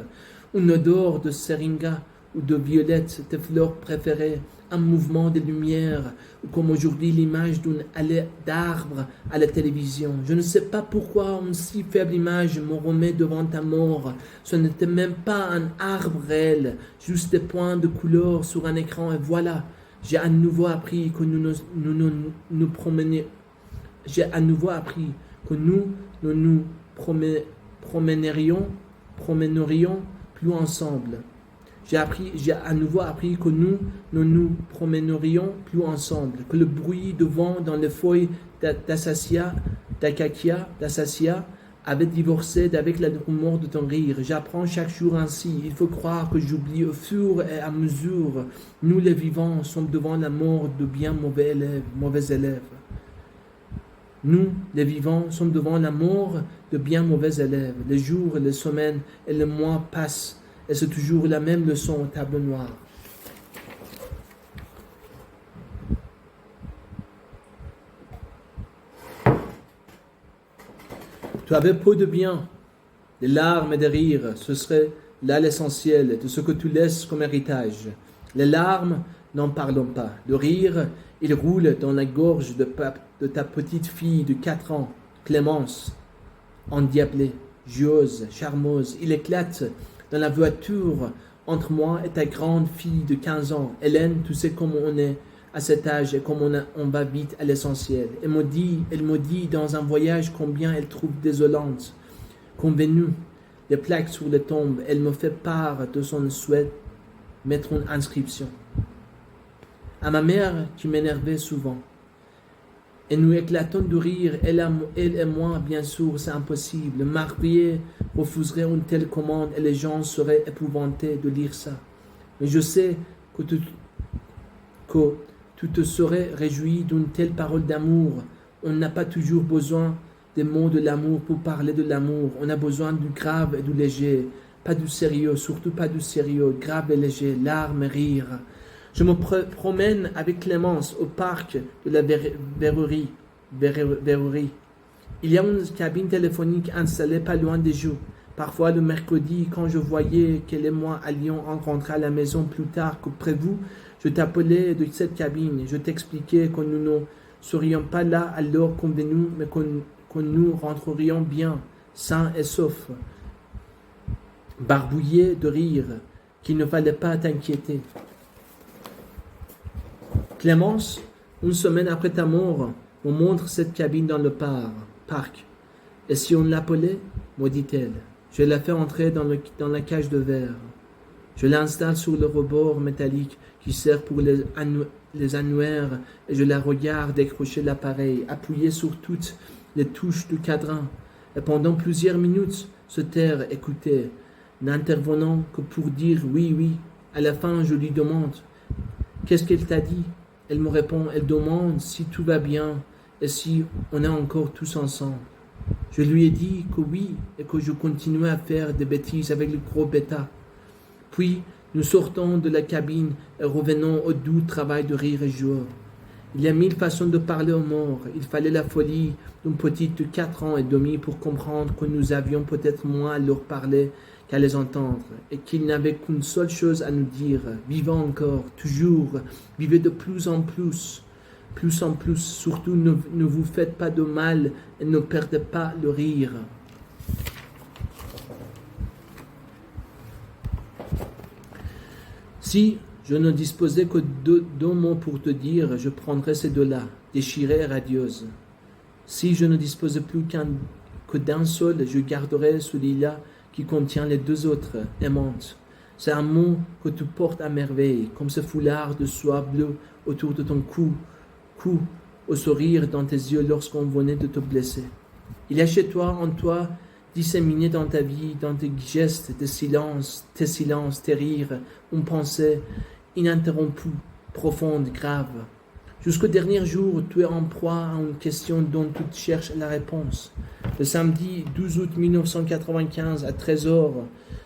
Une odeur de seringa ou de violettes, tes fleurs préférées, un mouvement de lumière, ou comme aujourd'hui l'image d'une allée d'arbres à la télévision. Je ne sais pas pourquoi une si faible image me remet devant ta mort. Ce n'était même pas un arbre réel, juste des points de couleur sur un écran, et voilà, j'ai à nouveau appris que nous promenions. J'ai à nouveau appris que nous ne nous promènerions plus ensemble. J'ai à nouveau appris que nous ne nous promènerions plus ensemble, que le bruit de vent dans les feuilles d'acacia avait divorcé d'avec la rumeur de ton rire. J'apprends chaque jour ainsi. Il faut croire que j'oublie au fur et à mesure. Nous les vivants sommes devant la mort de bien mauvais élèves. Nous, les vivants, sommes devant la mort de bien mauvais élèves. Les jours, les semaines et les mois passent, et c'est toujours la même leçon au tableau noir. Tu avais peu de bien, des larmes et des rires, ce serait là l'essentiel de ce que tu laisses comme héritage. Les larmes, n'en parlons pas. Le rire, il roule dans la gorge de ta petite fille de 4 ans, Clémence, endiablée, joueuse, charmeuse. Il éclate dans la voiture entre moi et ta grande fille de 15 ans. Hélène, tu sais comment on est à cet âge et comment on va vite à l'essentiel. Elle me dit dans un voyage combien elle trouve désolante. Convenue, des plaques sur les tombes, elle me fait part de son souhait mettre une inscription. À ma mère qui m'énervait souvent. Et nous éclatons de rire, elle et moi, bien sûr, c'est impossible. Le marié refuserait une telle commande et les gens seraient épouvantés de lire ça. Mais je sais que tu te serais réjoui d'une telle parole d'amour. On n'a pas toujours besoin des mots de l'amour pour parler de l'amour. On a besoin du grave et du léger, pas du sérieux, surtout pas du sérieux, grave et léger, larmes et rires. Je me promène avec Clémence au parc de la Verrerie. Il y a une cabine téléphonique installée pas loin des jeux. Parfois le mercredi, quand je voyais qu'elle et moi allions rentrer à la maison plus tard que prévu, je t'appelais de cette cabine. Je t'expliquais que nous ne serions pas là à l'heure convenue, mais que nous rentrerions bien, sains et saufs. Barbouillé de rire, qu'il ne fallait pas t'inquiéter. Clémence, une semaine après ta mort, me montre cette cabine dans le parc. Et si on l'appelait, me dit-elle, je la fais entrer dans la cage de verre. Je l'installe sur le rebord métallique qui sert pour les annuaires et je la regarde décrocher l'appareil, appuyer sur toutes les touches du cadran. Et pendant plusieurs minutes, se taire, écouter, n'intervenant que pour dire oui, oui. À la fin, je lui demande, qu'est-ce qu'elle t'a dit? Elle me répond, elle demande si tout va bien et si on est encore tous ensemble. Je lui ai dit que oui et que je continuais à faire des bêtises avec le gros bêta. Puis nous sortons de la cabine et revenons au doux travail de rire et joie. Il y a 1000 façons de parler aux morts. Il fallait la folie d'une petite de 4 ans et demi pour comprendre que nous avions peut-être moins à leur parler qu'à les entendre, et qu'ils n'avaient qu'une seule chose à nous dire, vivez encore, toujours, vivez de plus en plus, surtout ne vous faites pas de mal et ne perdez pas le rire. Si je ne disposais que de 2 mots pour te dire, je prendrais ces 2-là, déchirée et radieuse. Si je ne disposais plus que d'un seul, je garderais celui-là qui contient les 2 autres, aimantes. C'est un mot que tu portes à merveille, comme ce foulard de soie bleue autour de ton cou, au sourire dans tes yeux lorsqu'on venait de te blesser. Il y a chez toi, en toi, disséminé dans ta vie, dans tes gestes, tes silences, tes rires, une pensée ininterrompue, profonde, grave. Jusqu'au dernier jour, tu es en proie à une question dont tu cherches la réponse. Le samedi 12 août 1995 à 13h,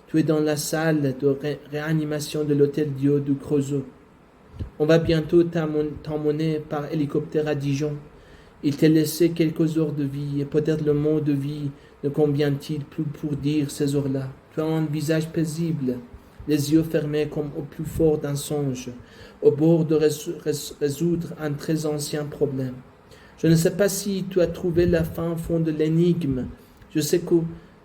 tu es dans la salle de réanimation de l'hôtel Dio du Creusot. On va bientôt t'emmener par hélicoptère à Dijon. Il t'a laissé quelques heures de vie et peut-être le mot de vie ne convient-il plus pour dire ces heures-là. Tu as un visage paisible, les yeux fermés comme au plus fort d'un songe, au bord de résoudre un très ancien problème. Je ne sais pas si tu as trouvé la fin au fond de l'énigme. Je sais que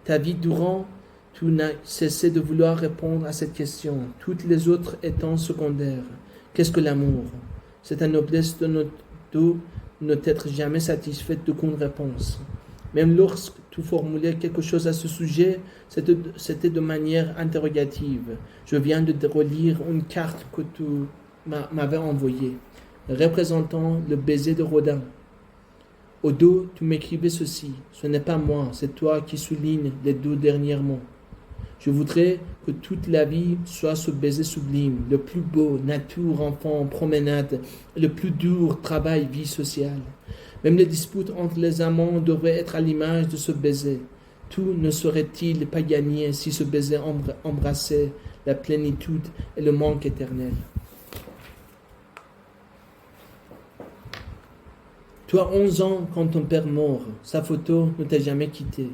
ta vie durant, tu n'as cessé de vouloir répondre à cette question, toutes les autres étant secondaires. Qu'est-ce que l'amour? C'est la noblesse de ne t'être jamais satisfaite d'aucune réponse. Même lorsque tu formulais quelque chose à ce sujet, c'était de manière interrogative. Je viens de relire une carte que tu m'avais envoyée, représentant le baiser de Rodin. Au dos, tu m'écrivais ceci. Ce n'est pas moi, c'est toi qui souligne les 2 derniers mots. Je voudrais que toute la vie soit ce baiser sublime, le plus beau, nature, enfant, promenade, le plus dur, travail, vie sociale. Même les disputes entre les amants devraient être à l'image de ce baiser. Tout ne serait-il pas gagné si ce baiser embrassait la plénitude et le manque éternel? Tu as 11 ans quand ton père mort. Sa photo ne t'a jamais quitté.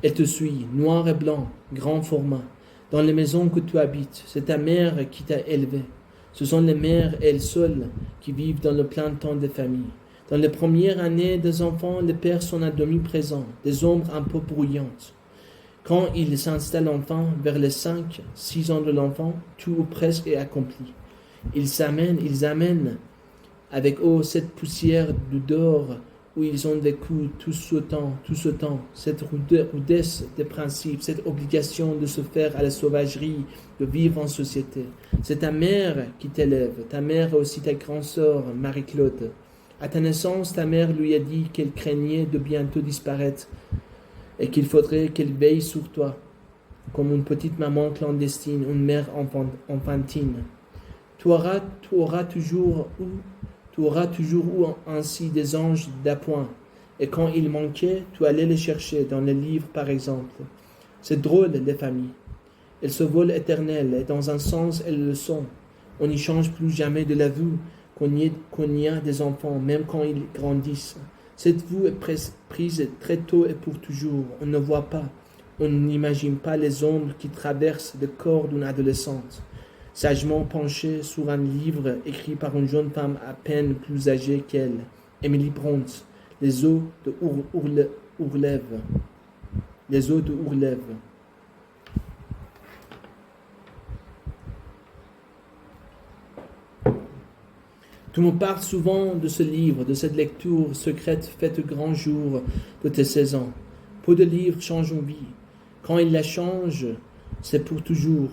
Elle te suit, noir et blanc, grand format, dans les maisons que tu habites. C'est ta mère qui t'a élevé. Ce sont les mères, elles seules, qui vivent dans le plein temps des familles. Dans les premières années des enfants, les pères sont à demi présents, des ombres un peu bruyantes. Quand ils s'installent enfin, vers les 5-6 ans de l'enfant, tout ou presque est accompli. Ils amènent avec eux cette poussière de dehors où ils ont vécu tout ce temps, cette rudesse des principes, cette obligation de se faire à la sauvagerie, de vivre en société. C'est ta mère qui t'élève, ta mère est aussi ta grand-sœur, Marie-Claude. À ta naissance, ta mère lui a dit qu'elle craignait de bientôt disparaître et qu'il faudrait qu'elle veille sur toi, comme une petite maman clandestine, une mère enfantine. Tu auras toujours eu ainsi des anges d'appoint, et quand ils manquaient, tu allais les chercher dans les livres par exemple. C'est drôle, les familles. Elles se volent éternelles, et dans un sens, elles le sont. On n'y change plus jamais de la vue qu'on y a des enfants, même quand ils grandissent. Cette vue est prise très tôt et pour toujours. On ne voit pas, on n'imagine pas les ombres qui traversent le corps d'une adolescente. Sagement penchée sur un livre écrit par une jeune femme à peine plus âgée qu'elle, Emily Brontë, Les eaux de Ourlève. Les eaux de Ourlève. Tu me parles souvent de ce livre, de cette lecture secrète faite grand jour de tes 16 ans. Peu de livres changent une vie. Quand ils la changent, c'est pour toujours.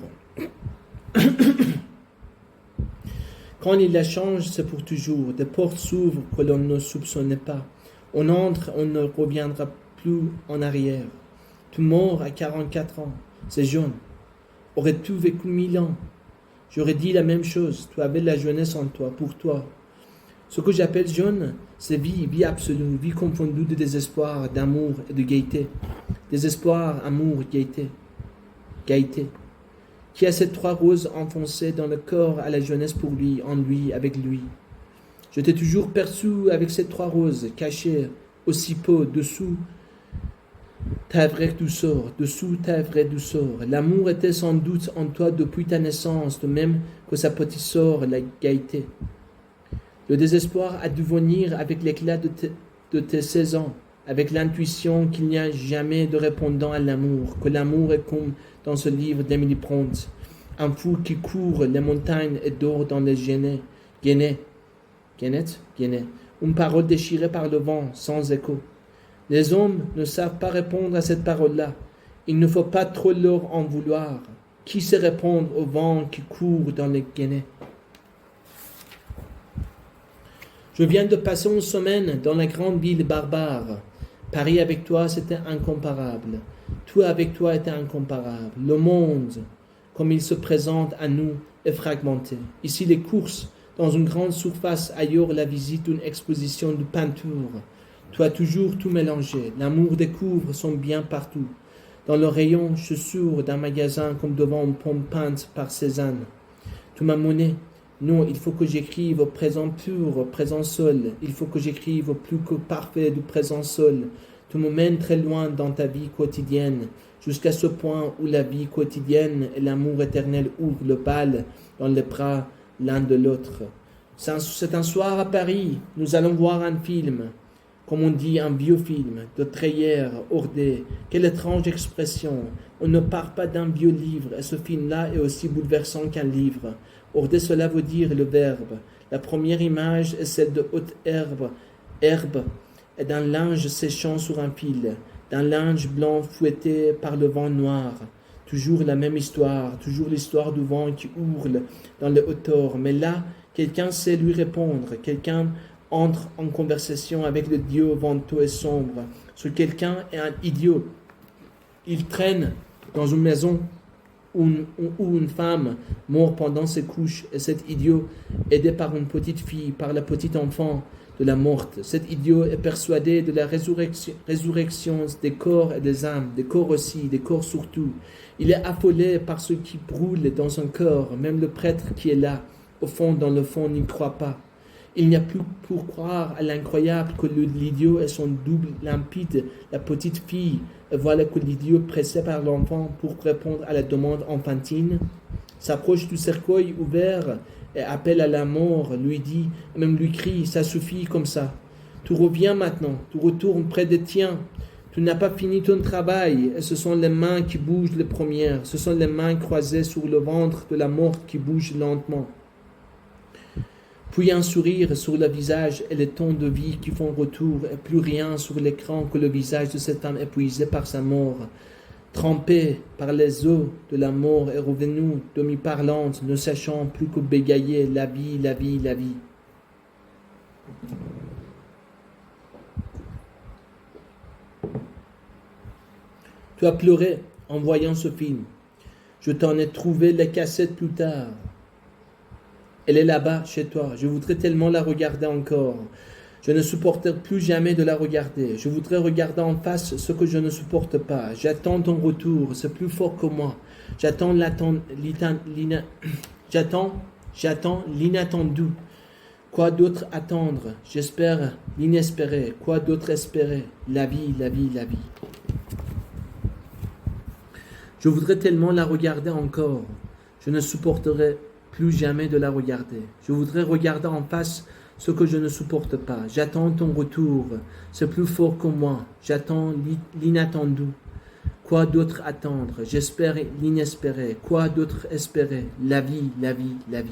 Quand il la change, c'est pour toujours. Des portes s'ouvrent que l'on ne soupçonnait pas. On entre, on ne reviendra plus en arrière. Tu mords à 44 ans. C'est jeune. Aurais-tu vécu 1000 ans? J'aurais dit la même chose. Tu avais la jeunesse en toi, pour toi. Ce que j'appelle jeune, c'est vie absolue, vie confondue de désespoir, d'amour et de gaieté. Désespoir, amour, gaieté. Gaieté. Qui a ces 3 roses enfoncées dans le corps à la jeunesse pour lui, en lui, avec lui. Je t'ai toujours perçu avec ces 3 roses, cachées aussi peu dessous ta vraie douceur, L'amour était sans doute en toi depuis ta naissance, de même que sa petite sœur, la gaieté. Le désespoir a dû venir avec l'éclat de tes 16 ans, avec l'intuition qu'il n'y a jamais de répondant à l'amour, que l'amour est comme dans ce livre d'Emily Brontë, un fou qui court les montagnes et dort dans les guénets, une parole déchirée par le vent, sans écho. Les hommes ne savent pas répondre à cette parole-là. Il ne faut pas trop leur en vouloir. Qui sait répondre au vent qui court dans les guénets? Je viens de passer une semaine dans la grande ville barbare. Paris avec toi, c'était incomparable. Tout avec toi était incomparable. Le monde, comme il se présente à nous, est fragmenté. Ici, les courses dans une grande surface, ailleurs la visite d'une exposition de peinture. Tu as toujours tout mélangé. L'amour découvre son bien partout. Dans le rayon chaussures d'un magasin comme devant une pomme peinte par Cézanne. Tu m'as monnaie. Non, il faut que j'écrive au présent pur, au présent seul. Il faut que j'écrive au plus que parfait du présent seul. Tu me mènes très loin dans ta vie quotidienne. jusqu'à ce point où la vie quotidienne et l'amour éternel ouvrent le bal dans les bras l'un de l'autre. C'est un soir à Paris, nous allons voir un film, comme on dit un vieux film, de Treyer, Ordé. Quelle étrange expression. On ne part pas d'un vieux livre, et ce film-là est aussi bouleversant qu'un livre. Ordé, cela veut dire le verbe. La première image est celle de haute herbe et d'un linge séchant sur un fil, d'un linge blanc fouetté par le vent noir. Toujours la même histoire, toujours l'histoire du vent qui hurle dans les hauteurs. Mais là, quelqu'un sait lui répondre, quelqu'un entre en conversation avec le Dieu venteux et sombre. Ce quelqu'un est un idiot. Il traîne dans une maison où une femme mort pendant ses couches, et cet idiot, aidé par une petite fille, par la petite enfant de la morte, cet idiot est persuadé de la résurrection des corps et des âmes, des corps aussi, des corps surtout. Il est affolé par ce qui brûle dans son corps, même le prêtre qui est là, au fond, dans le fond, n'y croit pas. Il n'y a plus pour croire à l'incroyable que l'idiot est son double limpide, la petite fille. Et voilà que l'idiot, pressé par l'enfant pour répondre à la demande enfantine, s'approche du cercueil ouvert et appelle à la mort, lui dit, même lui crie, ça suffit comme ça. Tu reviens maintenant, tu retournes près des tiens. Tu n'as pas fini ton travail, et ce sont les mains qui bougent les premières, ce sont les mains croisées sur le ventre de la morte qui bougent lentement. Puis un sourire sur le visage et les tons de vie qui font retour, et plus rien sur l'écran que le visage de cette femme épuisée par sa mort, trempée par les eaux de la mort et revenue demi-parlante, ne sachant plus que bégayer la vie, la vie, la vie. Tu as pleuré en voyant ce film. Je t'en ai trouvé les cassettes plus tard. Elle est là-bas, chez toi. Je voudrais tellement la regarder encore. Je ne supporterai plus jamais de la regarder. Je voudrais regarder en face ce que je ne supporte pas. J'attends ton retour. C'est plus fort que moi. J'attends l'inattendu. Quoi d'autre attendre? J'espère l'inespéré. Quoi d'autre espérer? La vie, la vie, la vie. Je voudrais tellement la regarder encore. Je ne supporterai plus jamais de la regarder. Je voudrais regarder en face ce que je ne supporte pas. J'attends ton retour. C'est plus fort que moi. J'attends l'inattendu. Quoi d'autre attendre? J'espère l'inespéré. Quoi d'autre espérer? La vie, la vie, la vie.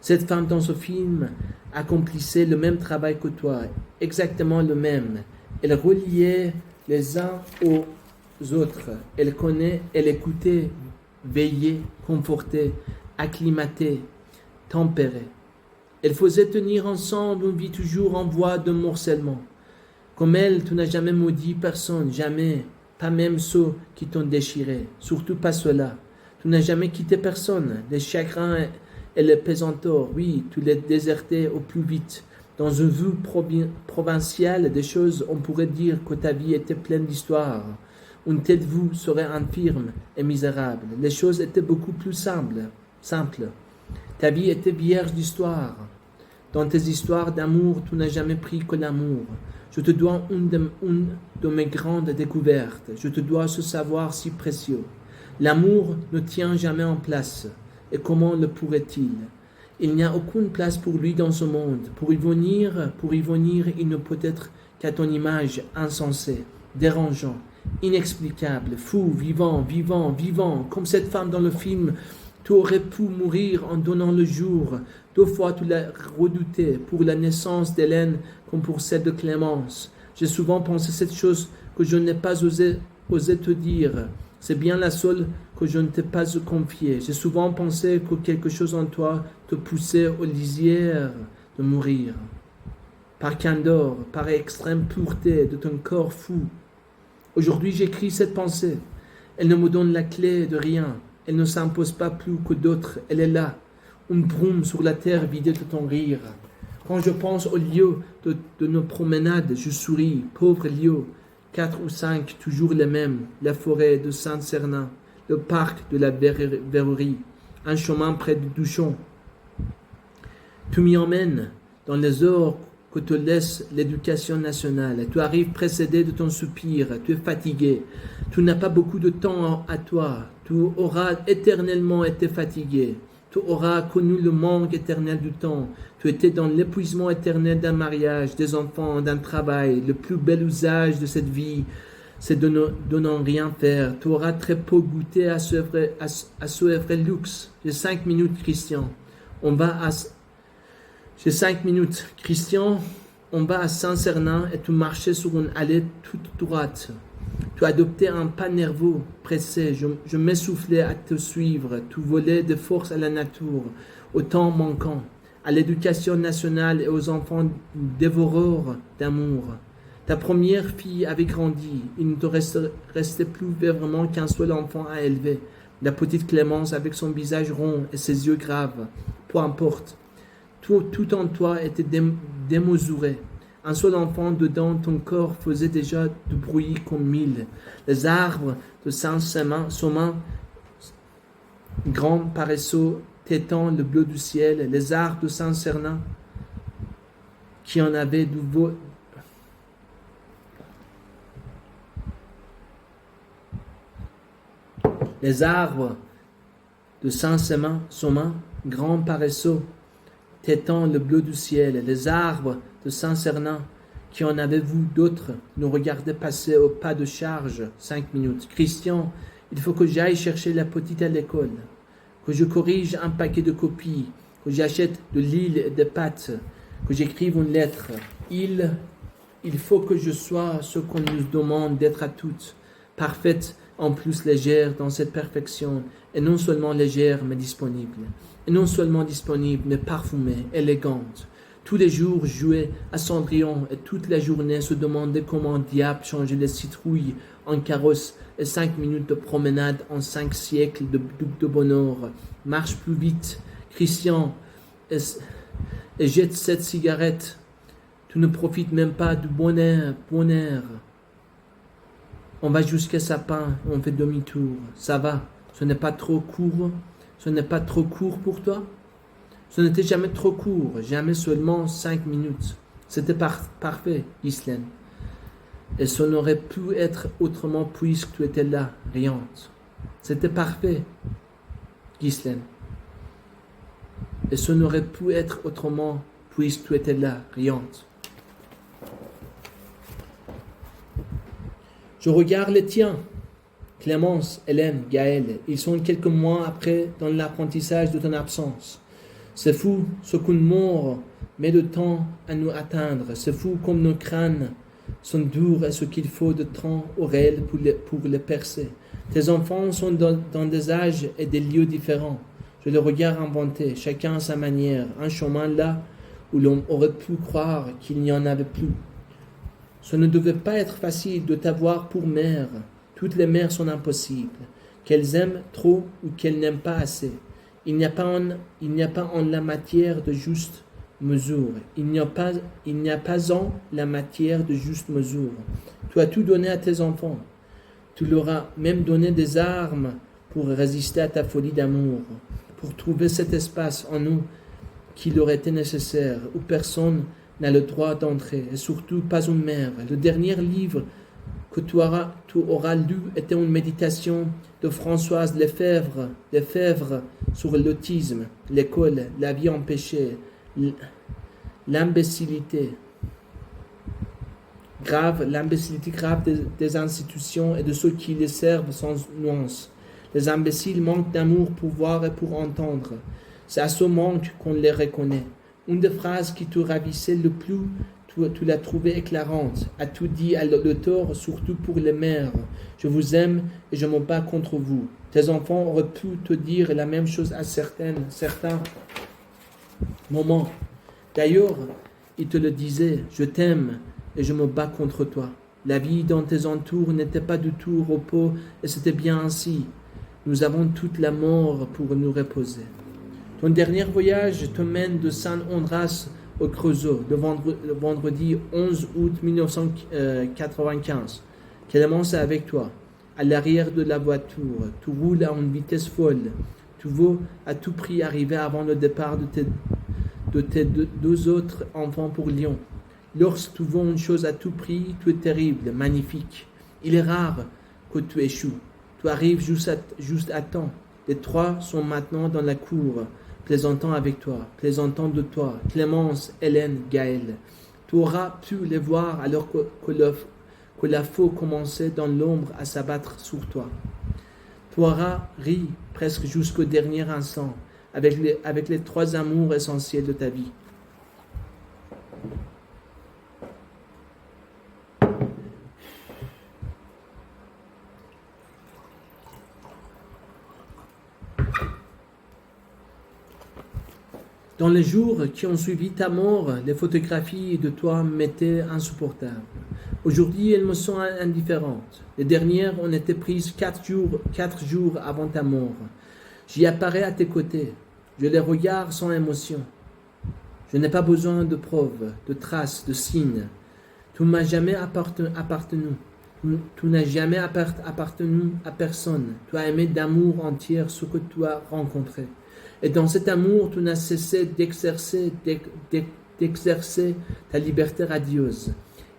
Cette femme dans ce film accomplissait le même travail que toi, exactement le même. Elle reliait les uns aux autres. Elle connaît, elle écoutait, veillait, confortait, acclimatée, tempérée. Elle faisait tenir ensemble une vie toujours en voie de morcellement. Comme elle, tu n'as jamais maudit personne, jamais, pas même ceux qui t'ont déchiré, surtout pas ceux-là. Tu n'as jamais quitté personne, les chagrins et les pesanteurs, oui, tu les désertais au plus vite. Dans une vue provinciale des choses, on pourrait dire que ta vie était pleine d'histoires. Une telle vue serait infirme et misérable. Les choses étaient beaucoup plus simples. Ta vie était vierge d'histoire. Dans tes histoires d'amour, tu n'as jamais pris que l'amour. Je te dois une de mes grandes découvertes. Je te dois ce savoir si précieux. L'amour ne tient jamais en place. Et comment le pourrait-il? Il n'y a aucune place pour lui dans ce monde. Pour y venir, il ne peut être qu'à ton image insensée, dérangeant, inexplicable, fou, vivant, comme cette femme dans le film. Tu aurais pu mourir en donnant le jour. 2 fois tu l'as redouté, pour la naissance d'Hélène comme pour celle de Clémence. J'ai souvent pensé cette chose que je n'ai pas osé te dire. C'est bien la seule que je ne t'ai pas confiée. J'ai souvent pensé que quelque chose en toi te poussait aux lisières de mourir. Par candeur, par extrême pureté de ton corps fou. Aujourd'hui j'écris cette pensée. Elle ne me donne la clé de rien. Elle ne s'impose pas plus que d'autres. Elle est là, une brume sur la terre vidée de ton rire. Quand je pense au lieu de nos promenades, je souris. Pauvre lieu, 4 ou 5, toujours les mêmes. La forêt de Saint-Cernin, le parc de la Verrerie, un chemin près du Douchon. Tu m'y emmènes dans les heures que te laisse l'éducation nationale. Tu arrives précédé de ton soupir, tu es fatigué. Tu n'as pas beaucoup de temps à toi. Tu auras éternellement été fatigué. Tu auras connu le manque éternel du temps. Tu étais dans l'épuisement éternel d'un mariage, des enfants, d'un travail. Le plus bel usage de cette vie, c'est de n'en rien faire. Tu auras très peu goûté à ce vrai luxe. J'ai 5 minutes, Christian. J'ai 5 minutes. Christian, on va à Saint-Cernin et tu marchais sur une allée toute droite. Tu adoptais un pas nerveux, pressé. Je m'essoufflais à te suivre. Tu volais de force à la nature, au temps manquant, à l'éducation nationale et aux enfants dévoreurs d'amour. Ta première fille avait grandi. Il ne te restait plus vraiment qu'un seul enfant à élever. La petite Clémence avec son visage rond et ses yeux graves. Peu importe. Tout en toi était démesuré. Un seul enfant dedans ton corps faisait déjà du bruit comme 1000. Les arbres de Saint-Cernin, grands paresseux, tétant le bleu du ciel. Les arbres de Saint-Cernin qui en avaient du beau. Les arbres de Saint-Cernin, grands paresseux, tétant le bleu du ciel. Les arbres de Saint-Cernin, qui en avaient vu d'autres, nous regardaient passer au pas de charge. 5 minutes. Christian, il faut que j'aille chercher la petite à l'école, que je corrige un paquet de copies, que j'achète de l'huile et des pâtes, que j'écrive une lettre. Il faut que je sois ce qu'on nous demande d'être à toutes, parfaite, en plus légère dans cette perfection, et non seulement légère mais disponible, et non seulement disponible mais parfumée, élégante. Tous les jours jouer à Cendrillon et toute la journée se demander comment diable changer les citrouilles en carrosse et 5 minutes de promenade en 5 siècles de bonheur. Marche plus vite, Christian, et jette cette cigarette. Tu ne profites même pas du bon air. On va jusqu'à Sapin, on fait demi-tour. Ça va, ce n'est pas trop court. Ce n'est pas trop court pour toi? Ce n'était jamais trop court, jamais seulement 5 minutes. C'était parfait, Ghislaine. Et ce n'aurait pu être autrement puisque tu étais là, riante. C'était parfait, Ghislaine. Et ce n'aurait pu être autrement puisque tu étais là, riante. Je regarde les tiens, Clémence, Hélène, Gaëlle. Ils sont quelques mois après dans l'apprentissage de ton absence. C'est fou ce qu'une mort met de temps à nous atteindre. C'est fou comme nos crânes sont durs et ce qu'il faut de temps au réel pour les percer. Tes enfants sont dans des âges et des lieux différents. Je les regarde inventer, chacun à sa manière, un chemin là où l'on aurait pu croire qu'il n'y en avait plus. Ce ne devait pas être facile de t'avoir pour mère. Toutes les mères sont impossibles, qu'elles aiment trop ou qu'elles n'aiment pas assez. Il n'y a pas en la matière de juste mesure. Il n'y a pas en la matière de juste mesure. Tu as tout donné à tes enfants. Tu leur as même donné des armes pour résister à ta folie d'amour, pour trouver cet espace en nous qui leur était nécessaire, où personne n'a le droit d'entrer, et surtout pas une mère. Le dernier livre que tu auras lu était une méditation de Françoise Lefebvre sur l'autisme, l'école, la vie empêchée, l'imbécilité grave des institutions et de ceux qui les servent sans nuance. Les imbéciles manquent d'amour pour voir et pour entendre. C'est à ce manque qu'on les reconnaît. Une des phrases qui te ravissait le plus, tu l'as trouvée éclairante. As-tu dit à l'auteur, surtout pour les mères, je vous aime et je me bats contre vous. Tes enfants auraient pu te dire la même chose à certains moments. D'ailleurs, ils te le disaient, je t'aime et je me bats contre toi. La vie dans tes entours n'était pas du tout repos et c'était bien ainsi. Nous avons toute la mort pour nous reposer. Ton dernier voyage te mène de Saint-Andras au Creusot, le vendredi 11 août 1995. Clémence est avec toi, à l'arrière de la voiture. Tu roules à une vitesse folle. Tu veux à tout prix arriver avant le départ de tes deux autres enfants pour Lyon. Lorsque tu vends une chose à tout prix, tu es terrible, magnifique. Il est rare que tu échoues. Tu arrives juste à temps. Les trois sont maintenant dans la cour, plaisantant avec toi, plaisantant de toi, Clémence, Hélène, Gaëlle. Tu auras pu les voir alors que la faux commençait dans l'ombre à s'abattre sur toi. Tu auras ri presque jusqu'au dernier instant avec les trois amours essentiels de ta vie. Dans les jours qui ont suivi ta mort, les photographies de toi m'étaient insupportables. Aujourd'hui, elles me sont indifférentes. Les dernières ont été prises 4 jours avant ta mort. J'y apparais à tes côtés. Je les regarde sans émotion. Je n'ai pas besoin de preuves, de traces, de signes. Tu ne m'as jamais appartenu. Tu n'as jamais appartenu à personne. Tu as aimé d'amour entier ce que tu as rencontré. Et dans cet amour, tu n'as cessé d'exercer ta liberté radieuse.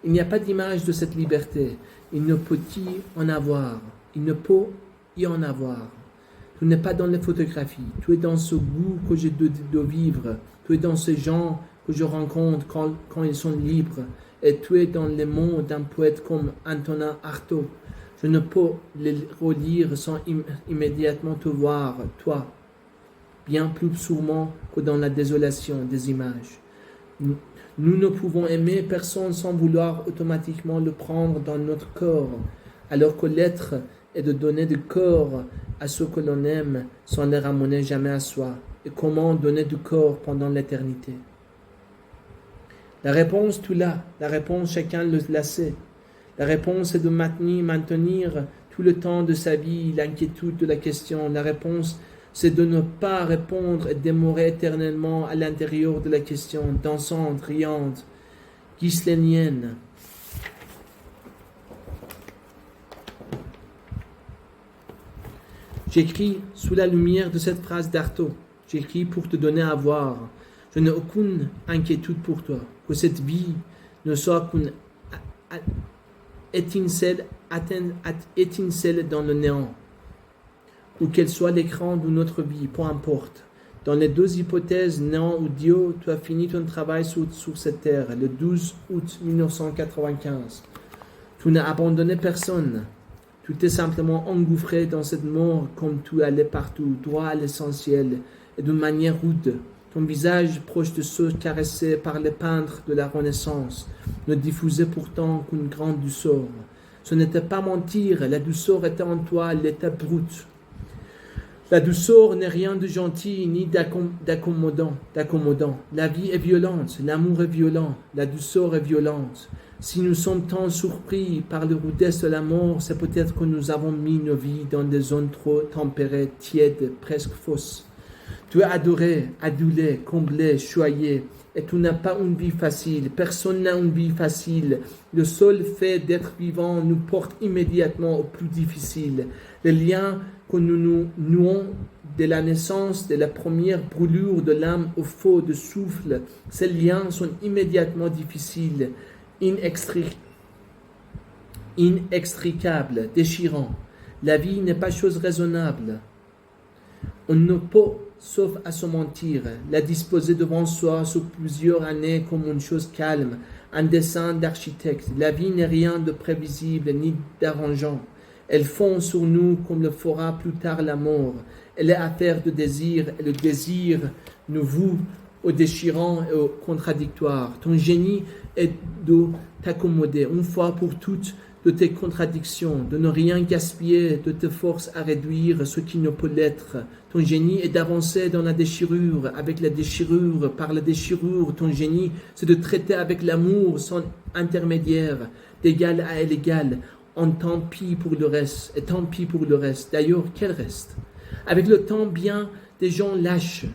Il n'y a pas d'image de cette liberté. Il ne peut y en avoir. Il ne peut y en avoir. Tu n'es pas dans les photographies. Tu es dans ce goût que j'ai de vivre. Tu es dans ces gens que je rencontre quand ils sont libres. Et tu es dans les mots d'un poète comme Antonin Artaud. Je ne peux les relire sans immédiatement te voir, toi, bien plus sûrement que dans la désolation des images. Nous ne pouvons aimer personne sans vouloir automatiquement le prendre dans notre corps, alors que l'être est de donner du corps à ce que l'on aime sans les ramener jamais à soi. Et comment donner du corps pendant l'éternité? La réponse, tu l'as. La réponse, chacun la sait. La réponse est de maintenir tout le temps de sa vie l'inquiétude de la question. La réponse, c'est de ne pas répondre et demeurer éternellement à l'intérieur de la question, dansante, riante, ghislainienne. J'écris sous la lumière de cette phrase d'Artaud. J'écris pour te donner à voir. Je n'ai aucune inquiétude pour toi. Que cette vie ne soit qu'une étincelle dans le néant. Ou qu'elle soit l'écran de notre vie, peu importe. Dans les deux hypothèses, néant ou Dieu, tu as fini ton travail sur cette terre, le 12 août 1995. Tu n'as abandonné personne. Tu t'es simplement engouffré dans cette mort comme tu allais partout, droit à l'essentiel, et d'une manière rude. Ton visage, proche de ceux caressés par les peintres de la Renaissance, ne diffusait pourtant qu'une grande douceur. Ce n'était pas mentir, la douceur était en toi, elle était brute. La douceur n'est rien de gentil ni d'accommodant. La vie est violente, l'amour est violent, la douceur est violente. Si nous sommes tant surpris par le rudesse de la mort, c'est peut-être que nous avons mis nos vies dans des zones trop tempérées, tièdes, presque fausses. Tu es adoré, adulé, comblé, choyé, et tu n'as pas une vie facile. Personne n'a une vie facile. Le seul fait d'être vivant nous porte immédiatement au plus difficile. Les liens que nous nouons de la naissance, de la première brûlure de l'âme au feu de souffle, ces liens sont immédiatement difficiles, inextricables, déchirants. La vie n'est pas chose raisonnable. On ne peut, sauf à se mentir, la disposer devant soi sur plusieurs années comme une chose calme, un dessin d'architecte. La vie n'est rien de prévisible ni d'arrangeant. Elle fond sur nous comme le fera plus tard la mort. Elle est affaire de désir, et le désir nous voue au déchirant et au contradictoire. Ton génie est de t'accommoder une fois pour toutes de tes contradictions, de ne rien gaspiller, de te forcer à réduire ce qui ne peut l'être. Ton génie est d'avancer dans la déchirure, avec la déchirure, par la déchirure. Ton génie, c'est de traiter avec l'amour sans intermédiaire, d'égal à égal. En tant pis pour le reste, et tant pis pour le reste. D'ailleurs, quel reste? Avec le temps, bien des gens lâchent.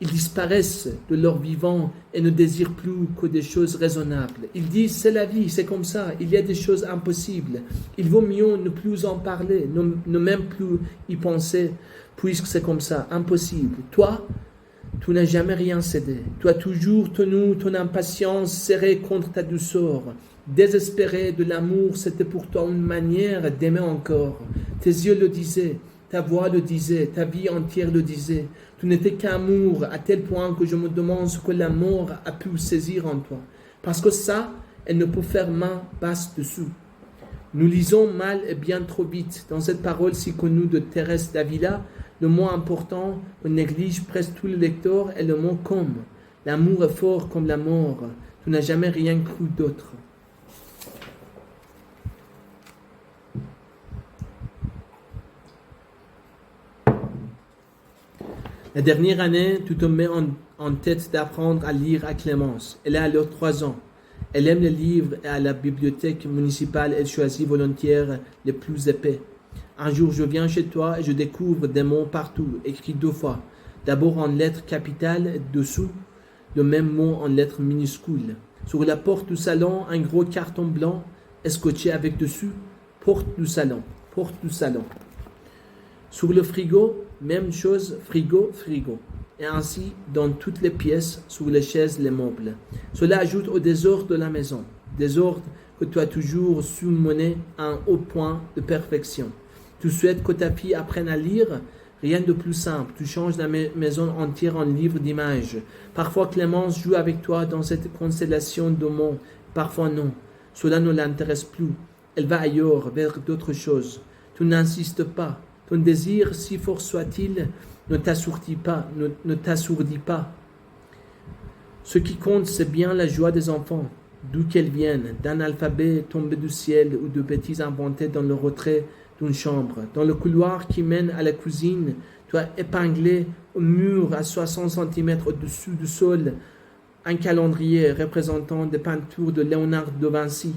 Ils disparaissent de leur vivant et ne désirent plus que des choses raisonnables. Ils disent, c'est la vie, c'est comme ça, il y a des choses impossibles. Il vaut mieux ne plus en parler, ne même plus y penser, puisque c'est comme ça, impossible. Toi, Tu n'as jamais rien cédé. Tu as toujours tenu ton impatience serrée contre ta douceur. Désespéré de l'amour, c'était pour toi une manière d'aimer encore. Tes yeux le disaient, ta voix le disait, ta vie entière le disait. Tu n'étais qu'amour à tel point que je me demande ce que la mort a pu saisir en toi. Parce que ça, elle ne peut faire main basse dessous. Nous lisons mal et bien trop vite. Dans cette parole si connue de Thérèse d'Avila, le mot important que néglige presque tous les lecteurs est le mot « comme ». L'amour est fort comme la mort. Tu n'as jamais rien cru d'autre. La dernière année, tu te mets en tête d'apprendre à lire à Clémence. Elle a alors 3 ans. Elle aime les livres et à la bibliothèque municipale, elle choisit volontaire les plus épais. Un jour, je viens chez toi et je découvre des mots partout, écrits 2 fois. D'abord en lettres capitales et dessous, le même mot en lettres minuscules. Sur la porte du salon, un gros carton blanc escotché avec dessus « Porte du salon, porte du salon ». Sur le frigo, même chose, frigo, frigo. Et ainsi dans toutes les pièces, sur les chaises, les meubles. Cela ajoute au désordre de la maison. Désordre que tu as toujours su mener à un haut point de perfection. Tu souhaites que ta fille apprenne à lire? Rien de plus simple. Tu changes la maison entière en livre d'images. Parfois Clémence joue avec toi dans cette constellation de mots. Parfois non. Cela ne l'intéresse plus. Elle va ailleurs, vers d'autres choses. Tu n'insistes pas. Ton désir, si fort soit-il, ne t'assourdit pas. Ce qui compte, c'est bien la joie des enfants, d'où qu'elle vienne, d'un alphabet tombé du ciel ou de bêtises inventées dans le retrait d'une chambre. Dans le couloir qui mène à la cuisine, tu as épinglé au mur à 60 cm au-dessus du sol un calendrier représentant des peintures de Léonard de Vinci.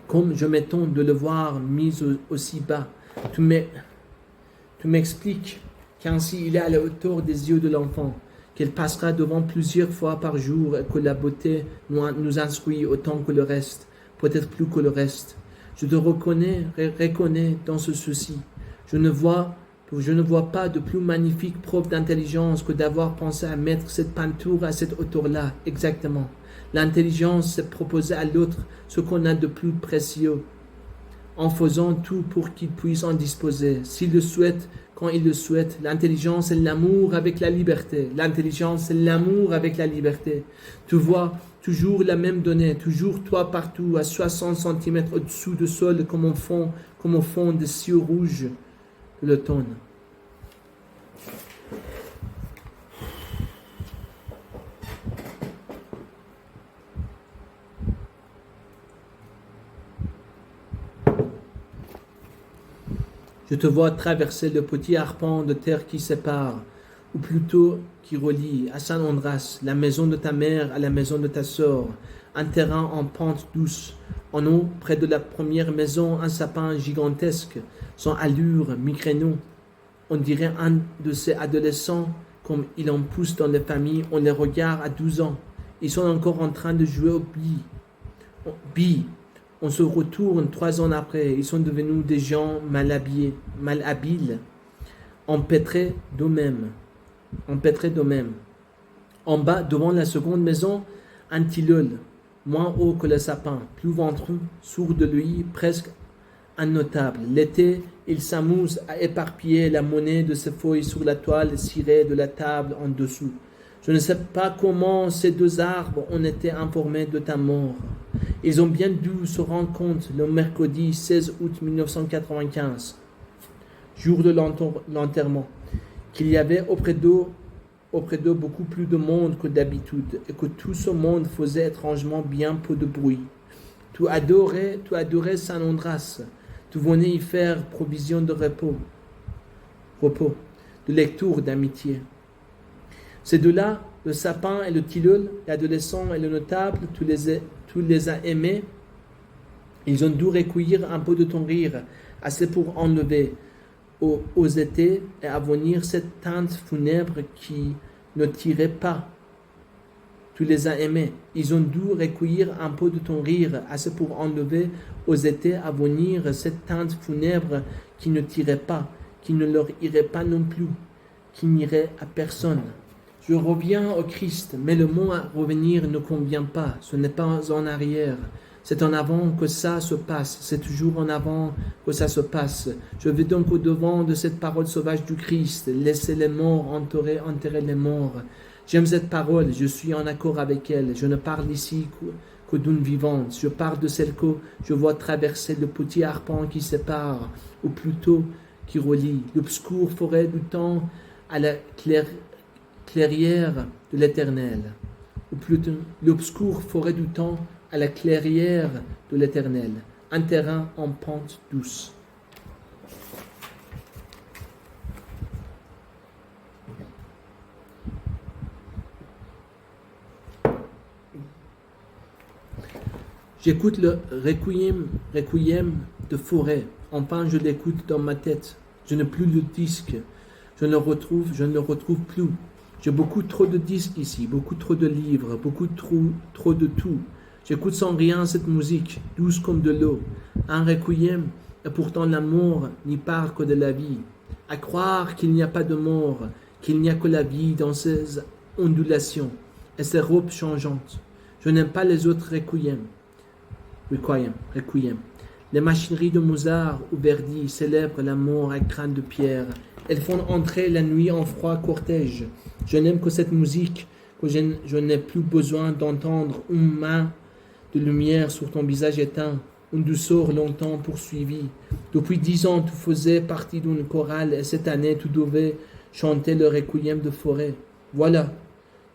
Comme je m'étonne de le voir mis aussi bas. Tu m'expliques qu'ainsi il est à la hauteur des yeux de l'enfant, qu'elle passera devant plusieurs fois par jour et que la beauté nous instruit autant que le reste, peut-être plus que le reste. Je te reconnais dans ce souci. Je ne vois pas de plus magnifique preuve d'intelligence que d'avoir pensé à mettre cette peinture à cette hauteur-là, exactement. L'intelligence, c'est proposer à l'autre ce qu'on a de plus précieux, en faisant tout pour qu'il puisse en disposer, s'il le souhaite, quand il le souhaite. L'intelligence et l'amour avec la liberté. L'intelligence et l'amour avec la liberté. Tu vois, toujours la même donnée, toujours toi partout, à 60 cm au-dessous du sol, comme au fond des cieux rouges de l'automne. Je te vois traverser le petit arpent de terre qui sépare, ou plutôt qui relie à San András, la maison de ta mère à la maison de ta sœur, un terrain en pente douce. En haut, près de la première maison, un sapin gigantesque, son allure mi-créneau. On dirait un de ces adolescents, comme il en pousse dans les familles, on les regarde à 12 ans. Ils sont encore en train de jouer au billes. On se retourne 3 ans après, ils sont devenus des gens mal habiles, empêtrés d'eux-mêmes. En bas, devant la seconde maison, un tilleul, moins haut que le sapin, plus ventru, sourd de lui, presque innotable. L'été, il s'amuse à éparpiller la monnaie de ses feuilles sur la toile cirée de la table en dessous. Je ne sais pas comment ces 2 arbres ont été informés de ta mort. Ils ont bien dû se rendre compte le mercredi 16 août 1995, jour de l'enterrement, qu'il y avait auprès d'eux beaucoup plus de monde que d'habitude et que tout ce monde faisait étrangement bien peu de bruit. Tu adorais San András. Tu venais y faire provision de repos, de lecture, d'amitié. Ces 2-là, le sapin et le tilleul, l'adolescent et le notable, tu les as aimés. Ils ont dû recueillir un peu de ton rire, assez pour enlever aux étés et à venir cette teinte funèbre qui ne tirait pas. Tu les as aimés. Ils ont dû recueillir un peu de ton rire, assez pour enlever aux étés à venir cette teinte funèbre qui ne tirait pas, qui ne leur irait pas non plus, qui n'irait à personne. Je reviens au Christ, mais le mot à revenir ne convient pas. Ce n'est pas en arrière. C'est en avant que ça se passe. C'est toujours en avant que ça se passe. Je vais donc au-devant de cette parole sauvage du Christ. Laissez les morts enterrer les morts. J'aime cette parole. Je suis en accord avec elle. Je ne parle ici que d'une vivante. Je parle de celle que je vois traverser le petit arpent qui sépare, ou plutôt qui relie, l'obscure forêt du temps à la clairière de l'Éternel. Ou plutôt l'obscure forêt du temps à la clairière de l'Éternel, un terrain en pente douce. J'écoute le requiem de Forêt. Enfin, je l'écoute dans ma tête. Je n'ai plus le disque. Je ne le retrouve plus. J'ai beaucoup trop de disques ici, beaucoup trop de livres, beaucoup trop de tout. J'écoute sans rien cette musique, douce comme de l'eau. Un requiem, et pourtant l'amour n'y parle que de la vie. À croire qu'il n'y a pas de mort, qu'il n'y a que la vie dans ses ondulations et ses robes changeantes. Je n'aime pas les autres requiem. Les machineries de Mozart ou Verdi célèbrent l'amour à crâne de pierre. Elles font entrer la nuit en froid cortège. Je n'aime que cette musique, que je n'ai plus besoin d'entendre une main de lumière sur ton visage éteint, une douceur longtemps poursuivie. Depuis 10 ans, tu faisais partie d'une chorale et cette année, tu devais chanter le requiem de Forêt. Voilà,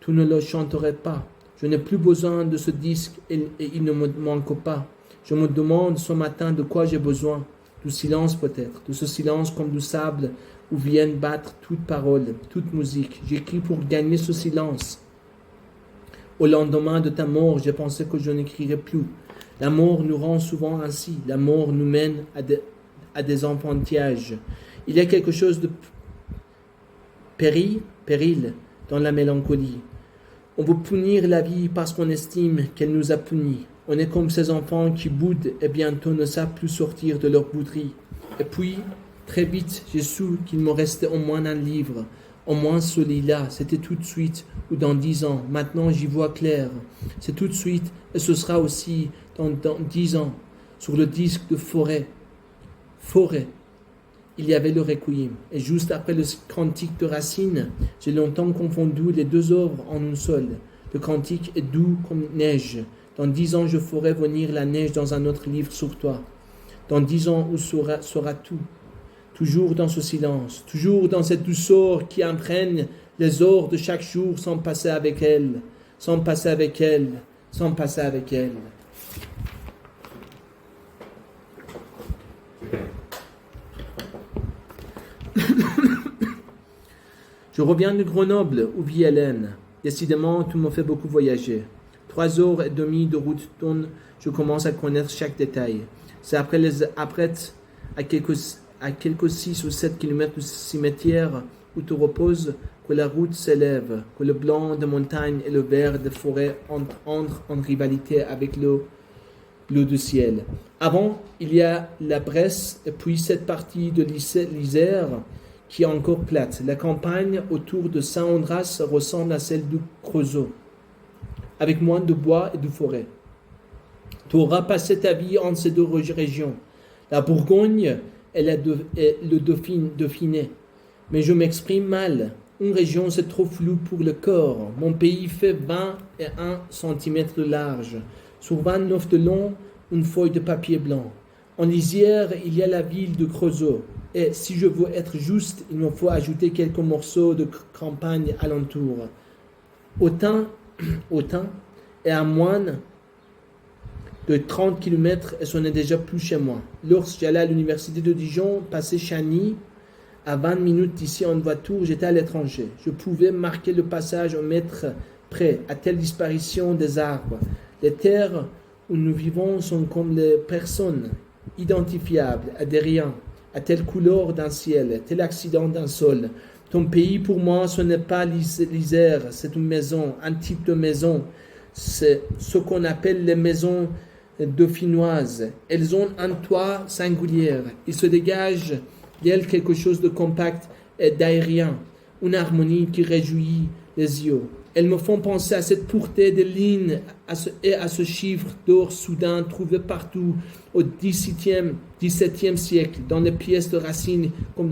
tu ne le chanterais pas. Je n'ai plus besoin de ce disque et il ne me manque pas. Je me demande ce matin de quoi j'ai besoin. Du silence peut-être, de ce silence comme du sable où viennent battre toute parole, toute musique. J'écris pour gagner ce silence. Au lendemain de ta mort, j'ai pensé que je n'écrirais plus. La mort nous rend souvent ainsi. La mort nous mène à des enfantillages. Il y a quelque chose de péril dans la mélancolie. On veut punir la vie parce qu'on estime qu'elle nous a punis. On est comme ces enfants qui boudent et bientôt ne savent plus sortir de leur bouderie. Et puis, très vite, j'ai su qu'il me restait au moins un livre. Au moins celui-là, c'était tout de suite ou dans 10 ans. Maintenant, j'y vois clair. C'est tout de suite et ce sera aussi dans 10 ans. Sur le disque de Forêt, il y avait le requiem. Et juste après le cantique de Racine, j'ai longtemps confondu les deux œuvres en une seule. Le cantique est doux comme neige. Dans 10 ans, je ferai venir la neige dans un autre livre sur toi. Dans 10 ans, où sera tout? Toujours dans ce silence, toujours dans cette douceur qui imprègne les heures de chaque jour sans passer avec elle, sans passer avec elle, sans passer avec elle. Je reviens de Grenoble, où vit Hélène. Décidément, tout me fait beaucoup voyager. 3 heures et demie de route tourne, je commence à connaître chaque détail. C'est après à quelques 6 ou 7 kilomètres du cimetière où tu reposes que la route s'élève, que le blanc des montagnes et le vert des forêts entrent en rivalité avec le bleu du ciel. Avant, il y a la Bresse et puis cette partie de l'Isère qui est encore plate. La campagne autour de Saint-Andras ressemble à celle du Creusot, avec moins de bois et de forêt. Tu auras passé ta vie entre ces deux régions. La Bourgogne et le Dauphiné. Mais je m'exprime mal. Une région, c'est trop flou pour le corps. Mon pays fait 21 cm de large. Sur 29 de long, une feuille de papier blanc. En lisière, il y a la ville de Creusot. Et si je veux être juste, il me faut ajouter quelques morceaux de campagne alentour. Autun est à moins de 30 km et ce n'est déjà plus chez moi. Lorsque j'allais à l'université de Dijon, passer Chagny, à 20 minutes d'ici en voiture, j'étais à l'étranger. Je pouvais marquer le passage au mètre près, à telle disparition des arbres. Les terres où nous vivons sont comme les personnes, identifiables à des riens, à telle couleur d'un ciel, tel accident d'un sol. Ton pays, pour moi, ce n'est pas l'Isère, c'est une maison, un type de maison. C'est ce qu'on appelle les maisons dauphinoises. Elles ont un toit singulier. Il se dégage d'elles quelque chose de compact et d'aérien, une harmonie qui réjouit des yeux. Elles me font penser à cette pureté des lignes et à ce chiffre d'or soudain trouvé partout au XVIIe siècle, dans les pièces de Racine comme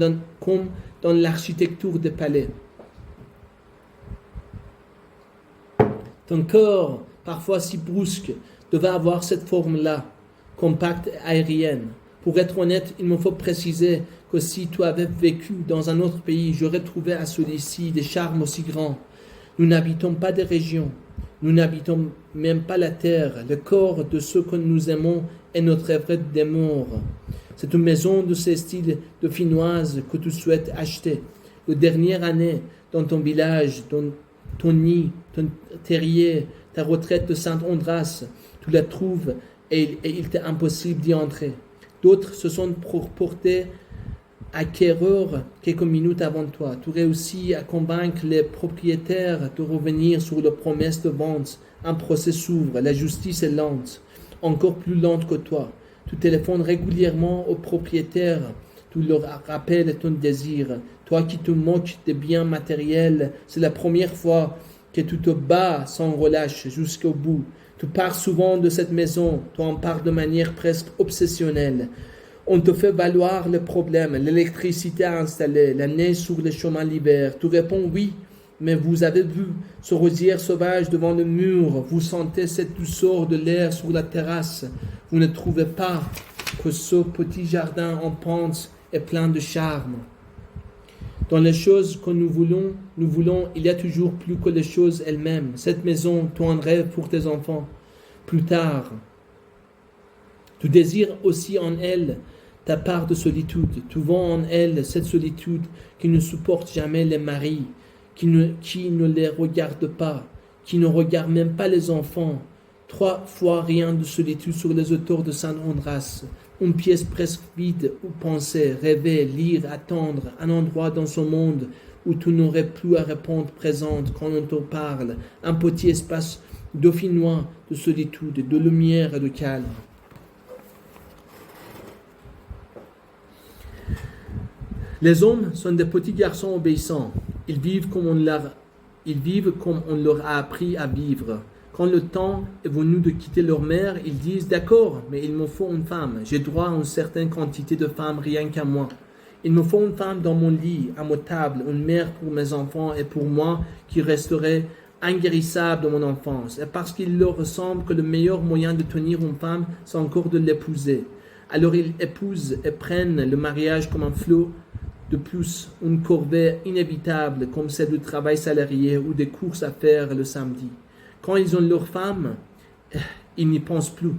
dans l'architecture des palais. Ton corps, parfois si brusque, devait avoir cette forme-là, compacte et aérienne. Pour être honnête, il me faut préciser que si tu avais vécu dans un autre pays, j'aurais trouvé à celui-ci des charmes aussi grands. Nous n'habitons pas des régions, nous n'habitons même pas la terre. Le corps de ceux que nous aimons est notre œuvre d'amour. C'est une maison de ce style de finnoise que tu souhaites acheter. La dernière année, dans ton village, ton nid, ton terrier, ta retraite de Saint-Andras, tu la trouves et il t'est impossible d'y entrer. D'autres se sont portés acquéreurs quelques minutes avant toi. Tu réussis à convaincre les propriétaires de revenir sur leurs promesses de vente. Un procès s'ouvre, la justice est lente, encore plus lente que toi. Tu téléphones régulièrement aux propriétaires, tu leur rappelles ton désir. Toi qui te moques des biens matériels, c'est la première fois que tu te bats sans relâche jusqu'au bout. Tu parles souvent de cette maison, tu en parles de manière presque obsessionnelle. On te fait valoir le problème, l'électricité à installer, la neige sur les chemins l'hiver. Tu réponds oui, mais vous avez vu ce rosier sauvage devant le mur, vous sentez cette douceur de l'air sur la terrasse. Vous ne trouvez pas que ce petit jardin en pente est plein de charme. Dans les choses que nous voulons, il y a toujours plus que les choses elles-mêmes. Cette maison, tu en rêves pour tes enfants. Plus tard, tu désires aussi en elle ta part de solitude. Tu vois en elle cette solitude qui ne supporte jamais les maris, qui ne les regarde pas, qui ne regarde même pas les enfants. 3 fois rien de solitude sur les auteurs de Saint-Andras. Une pièce presque vide où penser, rêver, lire, attendre, un endroit dans ce monde où tu n'aurais plus à répondre présente quand on te parle, un petit espace dauphinois de solitude, de lumière et de calme. Les hommes sont des petits garçons obéissants. Ils vivent comme on leur a appris à vivre. Quand le temps est venu de quitter leur mère, ils disent « D'accord, mais il me faut une femme. J'ai droit à une certaine quantité de femmes rien qu'à moi. Il me faut une femme dans mon lit, à ma table, une mère pour mes enfants et pour moi qui resterai inguérissable de mon enfance. Et parce qu'il leur semble que le meilleur moyen de tenir une femme, c'est encore de l'épouser. Alors ils épousent et prennent le mariage comme un flot de plus, une corvée inévitable comme celle du travail salarié ou des courses à faire le samedi. Quand ils ont leur femme, ils n'y pensent plus.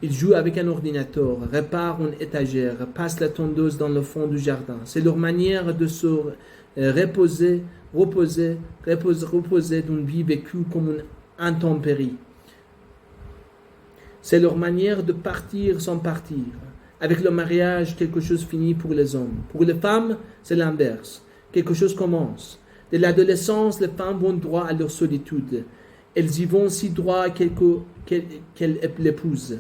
Ils jouent avec un ordinateur, réparent une étagère, passent la tondeuse dans le fond du jardin. C'est leur manière de se reposer d'une vie vécue comme une intempérie. C'est leur manière de partir sans partir. Avec le mariage, quelque chose finit pour les hommes. Pour les femmes, c'est l'inverse. Quelque chose commence. Dès l'adolescence, les femmes vont droit à leur solitude. Elles y vont si droit qu'elles l'épousent.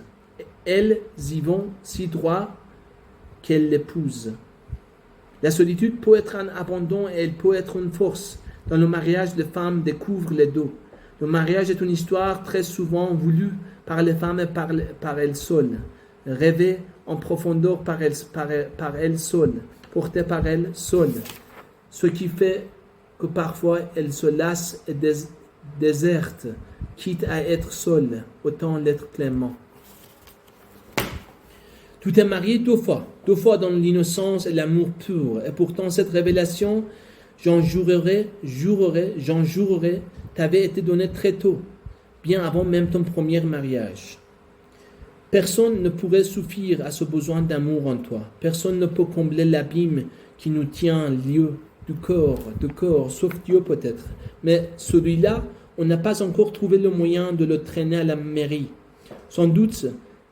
Elles y vont si droit qu'elles l'épousent. La solitude peut être un abandon et elle peut être une force. Dans le mariage, les femmes découvrent les deux. Le mariage est une histoire très souvent voulue par les femmes et par elles seules. Rêvée en profondeur par elles seules, portée par elles seules. Ce qui fait que parfois elles se lassent et désertent, quitte à être seules, autant l'être pleinement. Tu t'es marié 2 fois dans l'innocence et l'amour pur, et pourtant cette révélation, j'en jurerai, t'avait été donnée très tôt, bien avant même ton premier mariage. Personne ne pourrait suffire à ce besoin d'amour en toi. Personne ne peut combler l'abîme qui nous tient lieu du corps, sauf Dieu peut-être. Mais celui-là, on n'a pas encore trouvé le moyen de le traîner à la mairie. Sans doute,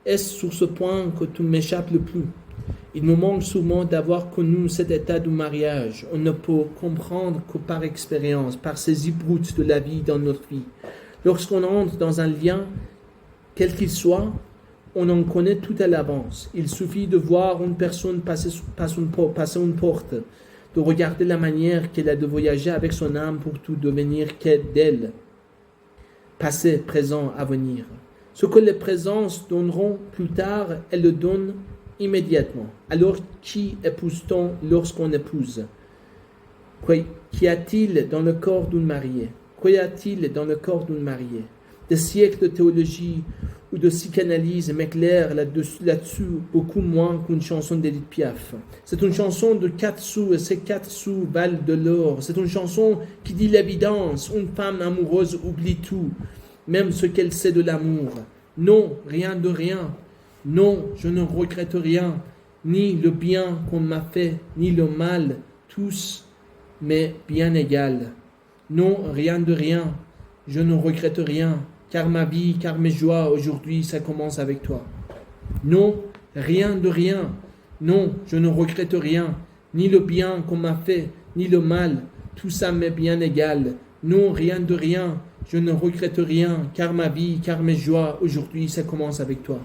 est-ce sur ce point que tu m'échappes le plus. Il me manque sûrement d'avoir connu cet état du mariage. On ne peut comprendre que par expérience, par ces brutes de la vie dans notre vie. Lorsqu'on entre dans un lien, quel qu'il soit, on en connaît tout à l'avance. Il suffit de voir une personne passer une porte, de regarder la manière qu'elle a de voyager avec son âme pour tout devenir qu'elle d'elle, passé, présent, avenir. Ce que les présences donneront plus tard, elles le donnent immédiatement. Alors qui épouse-t-on lorsqu'on épouse? Qu'y a-t-il dans le corps d'une mariée? Qu'y a-t-il dans le corps d'une mariée? Des siècles de théologie ou de psychanalyse m'éclairent là-dessus beaucoup moins qu'une chanson d'Edith Piaf. C'est une chanson de 4 sous et ces 4 sous valent de l'or. C'est une chanson qui dit l'évidence. Une femme amoureuse oublie tout, même ce qu'elle sait de l'amour. Non, rien de rien. Non, je ne regrette rien, ni le bien qu'on m'a fait, ni le mal, tous mais bien égal. Non, rien de rien, je ne regrette rien, car ma vie, car mes joies, aujourd'hui, ça commence avec toi. Non, rien de rien, non, je ne regrette rien, ni le bien qu'on m'a fait, ni le mal, tout ça m'est bien égal. Non, rien de rien, je ne regrette rien, car ma vie, car mes joies, aujourd'hui, ça commence avec toi.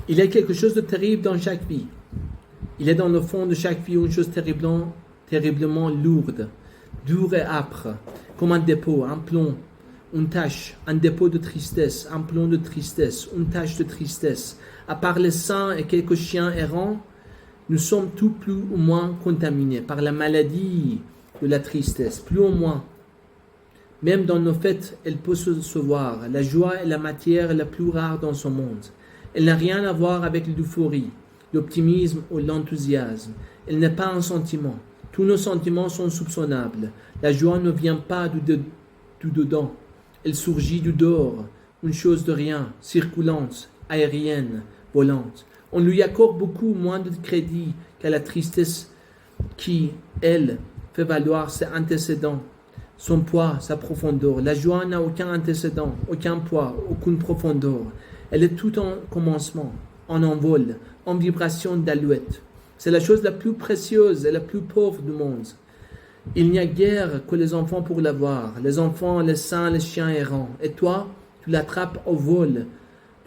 Il y a quelque chose de terrible dans chaque vie. Il est dans le fond de chaque vie une chose terriblement lourde, dure et âpre, comme un dépôt, un plomb, une tache, un dépôt de tristesse, un plomb de tristesse, une tache de tristesse. À part les saints et quelques chiens errants, nous sommes tous plus ou moins contaminés par la maladie de la tristesse, plus ou moins. Même dans nos fêtes, elle peut se voir. La joie est la matière la plus rare dans ce monde. Elle n'a rien à voir avec l'euphorie, l'optimisme ou l'enthousiasme. Elle n'est pas un sentiment. Tous nos sentiments sont soupçonnables. La joie ne vient pas du dedans. Elle surgit du dehors, une chose de rien, circulante, aérienne, volante. On lui accorde beaucoup moins de crédit qu'à la tristesse qui, elle, fait valoir ses antécédents, son poids, sa profondeur. La joie n'a aucun antécédent, aucun poids, aucune profondeur. Elle est tout en commencement, en envol, en vibration d'alouette. C'est la chose la plus précieuse et la plus pauvre du monde. Il n'y a guère que les enfants pour l'avoir, les enfants, les saints, les chiens errants. Et toi, tu l'attrapes au vol,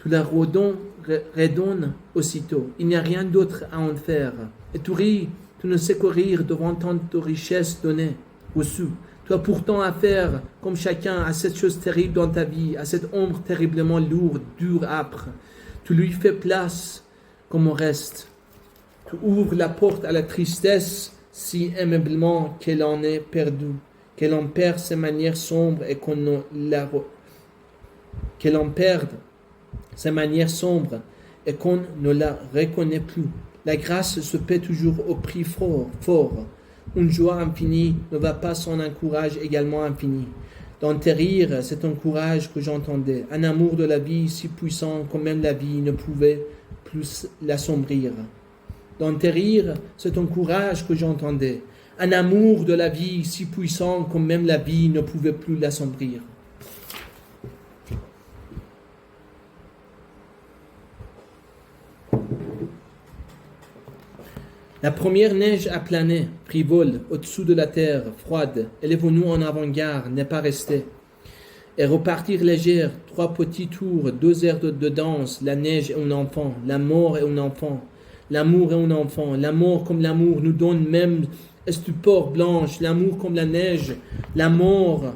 tu la redonnes aussitôt. Il n'y a rien d'autre à en faire. Et tu ris, tu ne sais que rire devant tant de richesses données, reçues. Tu as pourtant affaire, comme chacun, à cette chose terrible dans ta vie, à cette ombre terriblement lourde, dure, âpre. Tu lui fais place comme au reste. Tu ouvres la porte à la tristesse si aimablement qu'elle en est perdue, qu'elle en perd ses manières sombres et qu'elle en perde ses manières sombres et qu'on ne la reconnaît plus. La grâce se paie toujours au prix fort. Une joie infinie ne va pas sans un courage également infini. Dans tes rires, c'est un courage que j'entendais, un amour de la vie si puissant que même la vie ne pouvait plus l'assombrir. Dans tes rires, c'est un courage que j'entendais, un amour de la vie si puissant que même la vie ne pouvait plus l'assombrir. La première neige a plané, frivole, au-dessous de la terre, froide. Elle est venue en avant-garde, n'est pas restée. Et repartir légère, 3 petits tours, 2 heures de danse, la neige et un enfant, la mort et un enfant, l'amour et un enfant, la mort comme l'amour nous donne même stupeur blanche, l'amour comme la neige, la mort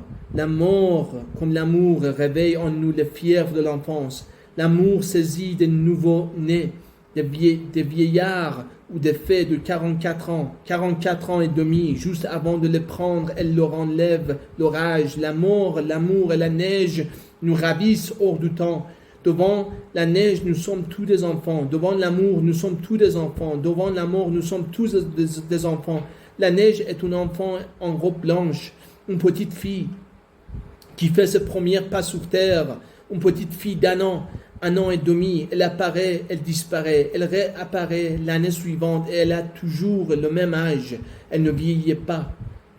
comme l'amour réveille en nous les fièvres de l'enfance. L'amour saisit des nouveaux-nés, des vieillards ou des fées de 44 ans et demi, juste avant de les prendre, elle leur enlève l'orage. La mort, l'amour et la neige nous ravissent hors du temps. Devant la neige, nous sommes tous des enfants. Devant l'amour, nous sommes tous des enfants. Devant la mort, nous sommes tous des enfants. La neige est un enfant en robe blanche, une petite fille qui fait ses premiers pas sur terre, une petite fille d'1 an et demi, elle apparaît, elle disparaît, elle réapparaît l'année suivante et elle a toujours le même âge. Elle ne vieillit pas.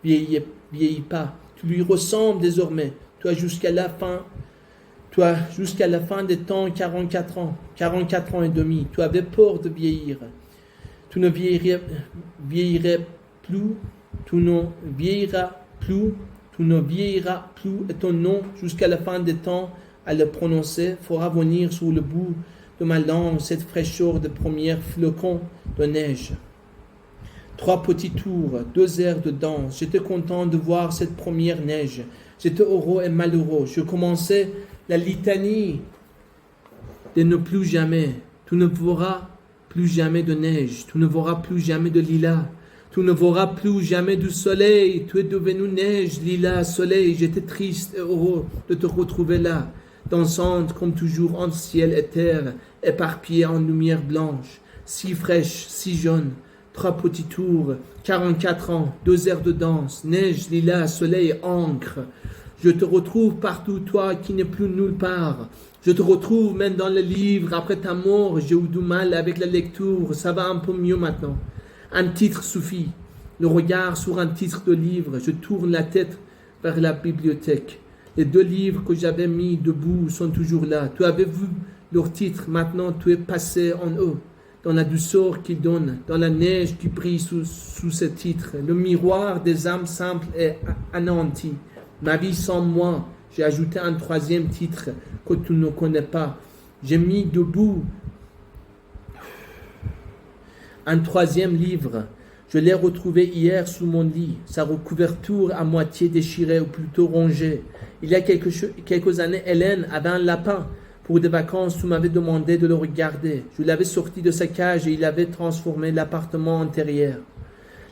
Tu lui ressembles désormais. Tu as jusqu'à la fin des temps 44 ans et demi. Tu avais peur de vieillir. Tu ne vieillirais plus, tu ne vieilliras plus, Tu ne vieilliras plus et ton nom, jusqu'à la fin des temps, à le prononcer, fera venir sur le bout de ma langue cette fraîcheur de premiers flocons de neige. 3 petits tours, 2 heures de danse. J'étais content de voir cette première neige. J'étais heureux et malheureux. Je commençais la litanie de ne plus jamais. Tu ne verras plus jamais de neige. Tu ne verras plus jamais de lilas. Tu ne verras plus jamais du soleil. Tu es devenu neige, lilas, soleil. J'étais triste et heureux de te retrouver là, dansante comme toujours entre ciel et terre, éparpillée en lumière blanche, si fraîche, si jaune. 3 petits tours, 44 ans, 2 heures de danse, neige, lilas, soleil, encre. Je te retrouve partout, toi qui n'es plus nulle part. Je te retrouve même dans le livre. Après ta mort, j'ai eu du mal avec la lecture. Ça va un peu mieux maintenant. Un titre suffit. Le regard sur un titre de livre. Je tourne la tête vers la bibliothèque. Les 2 livres que j'avais mis debout sont toujours là. Tu avais vu leur titre. Maintenant, tu es passé en eux. Dans la douceur qu'ils donnent, dans la neige qui brille sous ce titre. Le miroir des âmes simples est anéanti. Ma vie sans moi. J'ai ajouté un 3e titre que tu ne connais pas. J'ai mis debout un 3e livre. Je l'ai retrouvé hier sous mon lit. Sa recouverture à moitié déchirée ou plutôt rongée. Il y a quelques années, Hélène avait un lapin. Pour des vacances, tu m'avais demandé de le regarder. Je l'avais sorti de sa cage et il avait transformé l'appartement intérieur.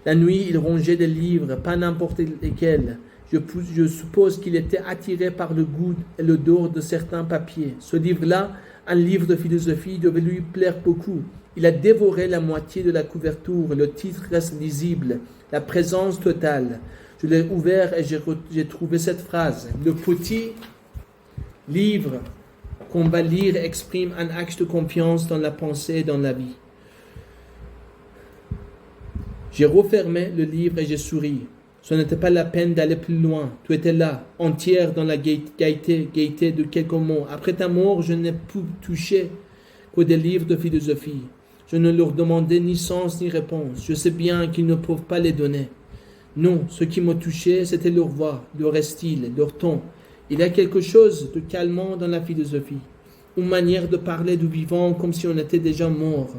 La nuit, il rongeait des livres, pas n'importe lesquels. Je suppose qu'il était attiré par le goût et l'odeur de certains papiers. Ce livre-là, un livre de philosophie, devait lui plaire beaucoup. Il a dévoré la moitié de la couverture. Le titre reste lisible. La présence totale. Je l'ai ouvert et j'ai trouvé cette phrase. Le petit livre qu'on va lire exprime un acte de confiance dans la pensée et dans la vie. J'ai refermé le livre et j'ai souri. Ce n'était pas la peine d'aller plus loin. Tu étais là, entière dans la gaieté de quelques mots. Après ta mort, je n'ai pu toucher que des livres de philosophie. Je ne leur demandais ni sens ni réponse. Je sais bien qu'ils ne peuvent pas les donner. Non, ce qui me touchait, c'était leur voix, leur style, leur ton. Il y a quelque chose de calmant dans la philosophie. Une manière de parler du vivant comme si on était déjà mort.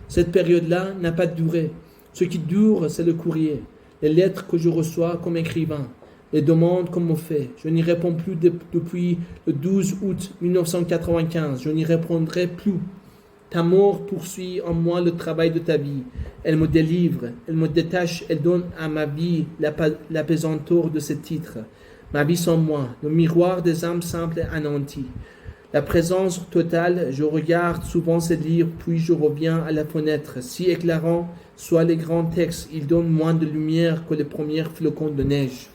Cette période-là n'a pas duré. Ce qui dure, c'est le courrier. Les lettres que je reçois comme écrivain. Les demandes qu'on me fait. Je n'y réponds plus depuis le 12 août 1995. Je n'y répondrai plus. Ta mort poursuit en moi le travail de ta vie. Elle me délivre, elle me détache, elle donne à ma vie l'apaisanteur de ce titre. Ma vie sans moi, le miroir des âmes simples et anéanties. La présence totale, je regarde souvent ces livres, puis je reviens à la fenêtre. Si éclairant soient les grands textes, ils donnent moins de lumière que les premiers flocons de neige.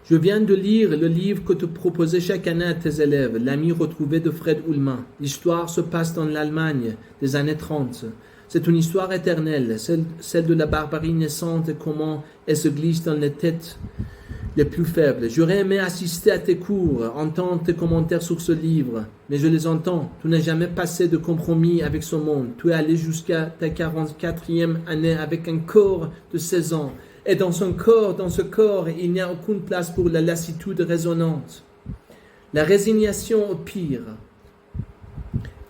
Je viens de lire le livre que tu proposais chaque année à tes élèves, L'ami retrouvé de Fred Ullmann. L'histoire se passe dans l'Allemagne des années 30. C'est une histoire éternelle, celle de la barbarie naissante et comment elle se glisse dans les têtes les plus faibles. J'aurais aimé assister à tes cours, entendre tes commentaires sur ce livre, mais je les entends. Tu n'as jamais passé de compromis avec ce monde. Tu es allé jusqu'à ta 44e année avec un corps de 16 ans. Et dans ce corps, il n'y a aucune place pour la lassitude résonnante. La résignation au pire.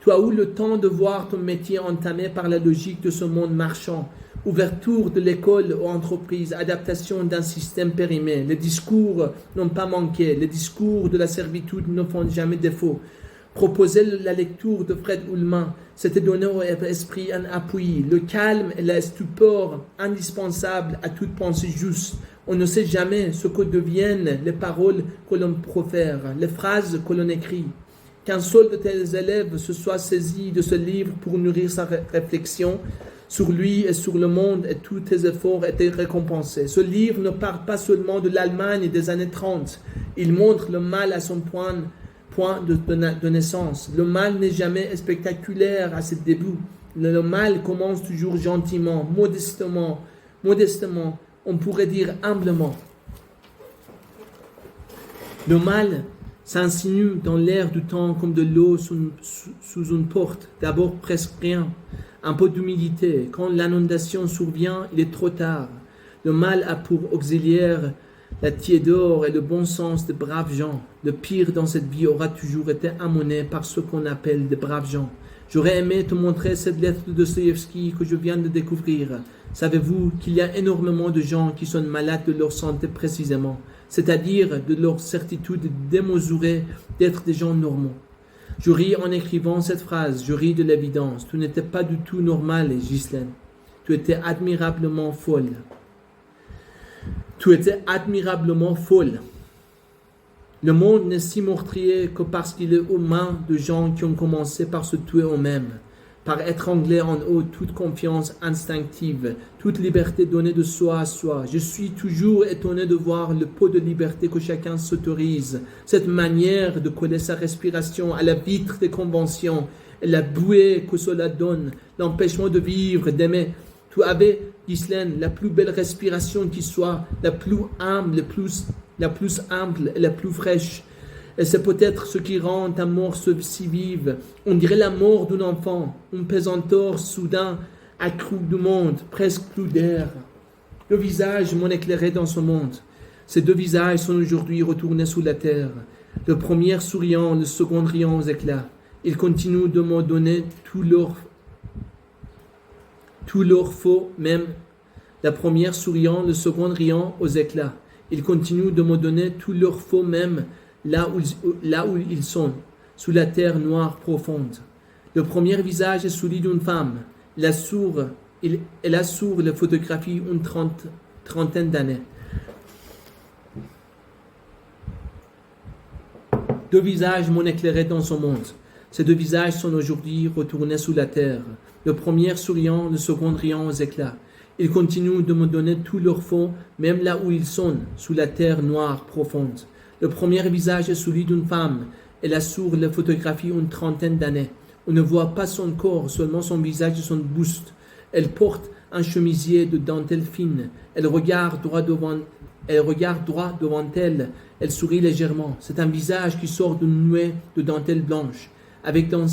Tu as eu le temps de voir ton métier entamé par la logique de ce monde marchand. Ouverture de l'école aux entreprises, adaptation d'un système périmé. Les discours n'ont pas manqué. Les discours de la servitude ne font jamais défaut. Proposer la lecture de Fred Ullmann, c'était donner au esprit un appui, le calme et la stupeur indispensables à toute pensée juste. On ne sait jamais ce que deviennent les paroles que l'on profère, les phrases que l'on écrit. Qu'un seul de tes élèves se soit saisi de ce livre pour nourrir sa réflexion sur lui et sur le monde, et tous tes efforts étaient récompensés. Ce livre ne parle pas seulement de l'Allemagne des années 30, il montre le mal à son point de naissance. Le mal n'est jamais spectaculaire à ses débuts. Le mal commence toujours gentiment, modestement, on pourrait dire humblement. Le mal s'insinue dans l'air du temps comme de l'eau sous une porte. D'abord presque rien, un peu d'humidité. Quand l'inondation survient, il est trop tard. Le mal a pour auxiliaire la tiédeur et le bon sens de braves gens. Le pire dans cette vie aura toujours été amené par ce qu'on appelle de braves gens. J'aurais aimé te montrer cette lettre de Dostoïevski que je viens de découvrir. Savez-vous qu'il y a énormément de gens qui sont malades de leur santé précisément, c'est-à-dire de leur certitude démesurée d'être des gens normaux. Je ris en écrivant cette phrase, je ris de l'évidence. Tu n'étais pas du tout normal, Ghislaine. Tu étais admirablement folle. Tu étais admirablement folle. Le monde n'est si meurtrier que parce qu'il est aux mains de gens qui ont commencé par se tuer eux-mêmes, par étrangler en eux toute confiance instinctive, toute liberté donnée de soi à soi. Je suis toujours étonné de voir le peu de liberté que chacun s'autorise, cette manière de coller sa respiration à la vitre des conventions, et la bouée que cela donne, l'empêchement de vivre, d'aimer. Tu avais, Ghislaine, la plus belle respiration qui soit, la plus humble, la plus ample et la plus fraîche. Et c'est peut-être ce qui rend ta mort si vive. On dirait la mort d'un enfant, un pesanteur soudain accru du monde, presque plus d'air. Le visage m'ont éclairé dans ce monde. Ces deux visages sont aujourd'hui retournés sous la terre. Le premier souriant, le second riant aux éclats. Ils continuent de me donner tout leur faux, même la première souriant, le second riant aux éclats. Ils continuent de me donner tout leur faux, même là où ils sont, sous la terre noire profonde. Le premier visage est celui d'une femme. Elle a sur la photographie une trentaine d'années. Deux visages m'ont éclairé dans ce monde. Ces deux visages sont aujourd'hui retournés sous la terre. Le premier souriant, le second riant aux éclats. Ils continuent de me donner tout leur faux, même là où ils sont, sous la terre noire profonde. Le premier visage est celui d'une femme. Elle a sur la photographie une trentaine d'années. On ne voit pas son corps, seulement son visage et son buste. Elle porte un chemisier de dentelle fine. Elle regarde droit devant elle. Elle sourit légèrement. C'est un visage qui sort d'une nuée de dentelle blanche, avec dans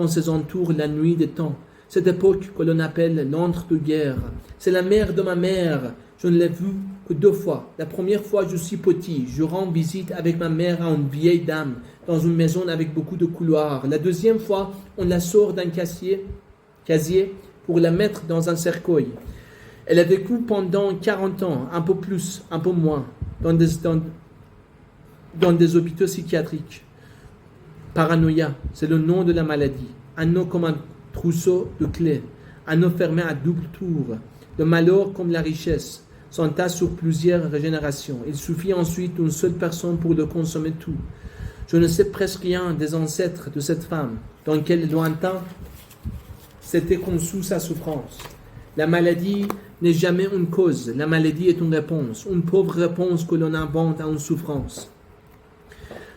ses entours la nuit des temps. Cette époque que l'on appelle l'entre-deux-guerres. C'est la mère de ma mère. Je ne l'ai vue que 2 fois. La première fois, je suis petit. Je rends visite avec ma mère à une vieille dame dans une maison avec beaucoup de couloirs. La deuxième fois, on la sort d'un casier pour la mettre dans un cercueil. Elle a vécu pendant 40 ans, un peu plus, un peu moins, dans des hôpitaux psychiatriques. Paranoïa, c'est le nom de la maladie. Un nom comme un trousseau de clés, un nom fermé à double tour. Le malheur comme la richesse s'entasse sur plusieurs générations. Il suffit ensuite d'une seule personne pour le consommer tout. Je ne sais presque rien des ancêtres de cette femme, dans quel lointain s'était conçue sa souffrance. La maladie n'est jamais une cause, la maladie est une réponse, une pauvre réponse que l'on invente à une souffrance.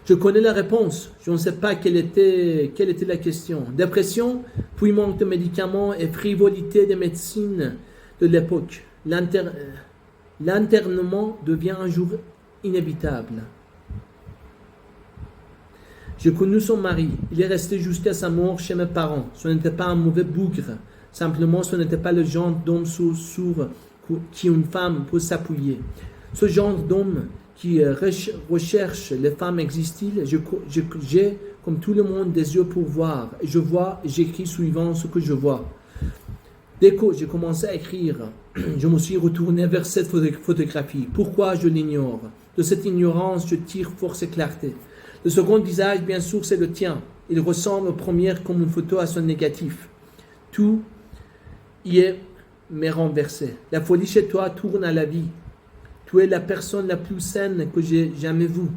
Je connais la réponse, je ne sais pas quelle était la question. Dépression, puis manque de médicaments et frivolité des médecines de l'époque. L'internement devient un jour inévitable. J'ai connu son mari, il est resté jusqu'à sa mort chez mes parents. Ce n'était pas un mauvais bougre, simplement ce n'était pas le genre d'homme sourd qui une femme peut s'appuyer. Ce genre d'homme qui recherche les femmes existent-ils, j'ai, comme tout le monde, des yeux pour voir. Et je vois, j'écris suivant ce que je vois. Dès que j'ai commencé à écrire, je me suis retourné vers cette photographie. Pourquoi je l'ignore? De cette ignorance, je tire force et clarté. Le second visage, bien sûr, c'est le tien. Il ressemble au premier comme une photo à son négatif. Tout y est mais renversé. La folie chez toi tourne à la vie. Tu es la personne la plus saine que j'ai jamais vue.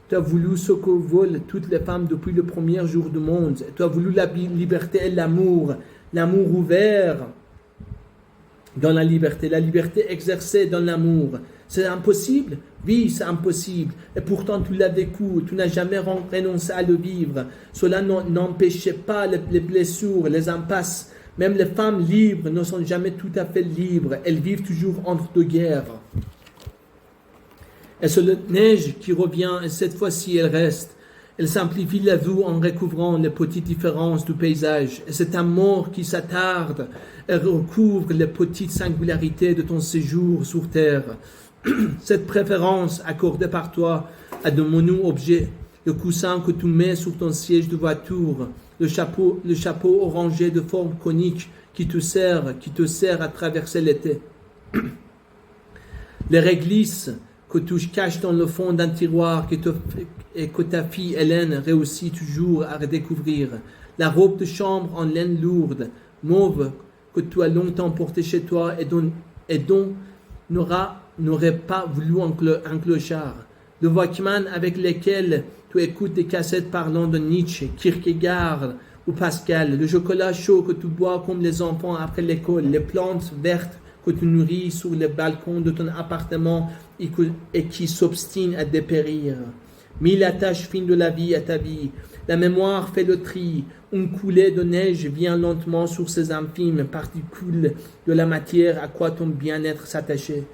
Tu as voulu ce que veulent toutes les femmes depuis le premier jour du monde. Tu as voulu la liberté et l'amour ouvert dans la liberté exercée dans l'amour. C'est impossible? Oui, c'est impossible. Et pourtant, tu l'as vécu, tu n'as jamais renoncé à le vivre. Cela n'empêchait pas les blessures, les impasses. Même les femmes libres ne sont jamais tout à fait libres. Elles vivent toujours entre deux guerres. Et c'est la neige qui revient, et cette fois-ci elle reste. Elle simplifie la vue en recouvrant les petites différences du paysage. Et c'est un mort qui s'attarde et recouvre les petites singularités de ton séjour sur terre. Cette préférence accordée par toi à de mono-objets, le coussin que tu mets sur ton siège de voiture, le chapeau orangé de forme conique qui te sert à traverser l'été. Les réglisses que tu caches dans le fond d'un tiroir et que ta fille Hélène réussit toujours à redécouvrir. La robe de chambre en laine lourde, mauve, que tu as longtemps portée chez toi et dont n'aurait pas voulu un clochard. Le Walkman avec lequel tu écoutes des cassettes parlant de Nietzsche, Kierkegaard ou Pascal. Le chocolat chaud que tu bois comme les enfants après l'école. Les plantes vertes que tu nourris sur le balcon de ton appartement et qui s'obstinent à dépérir. Mille attaches fines de la vie à ta vie. La mémoire fait le tri. Une coulée de neige vient lentement sur ces infimes particules de la matière à quoi ton bien-être s'attachait.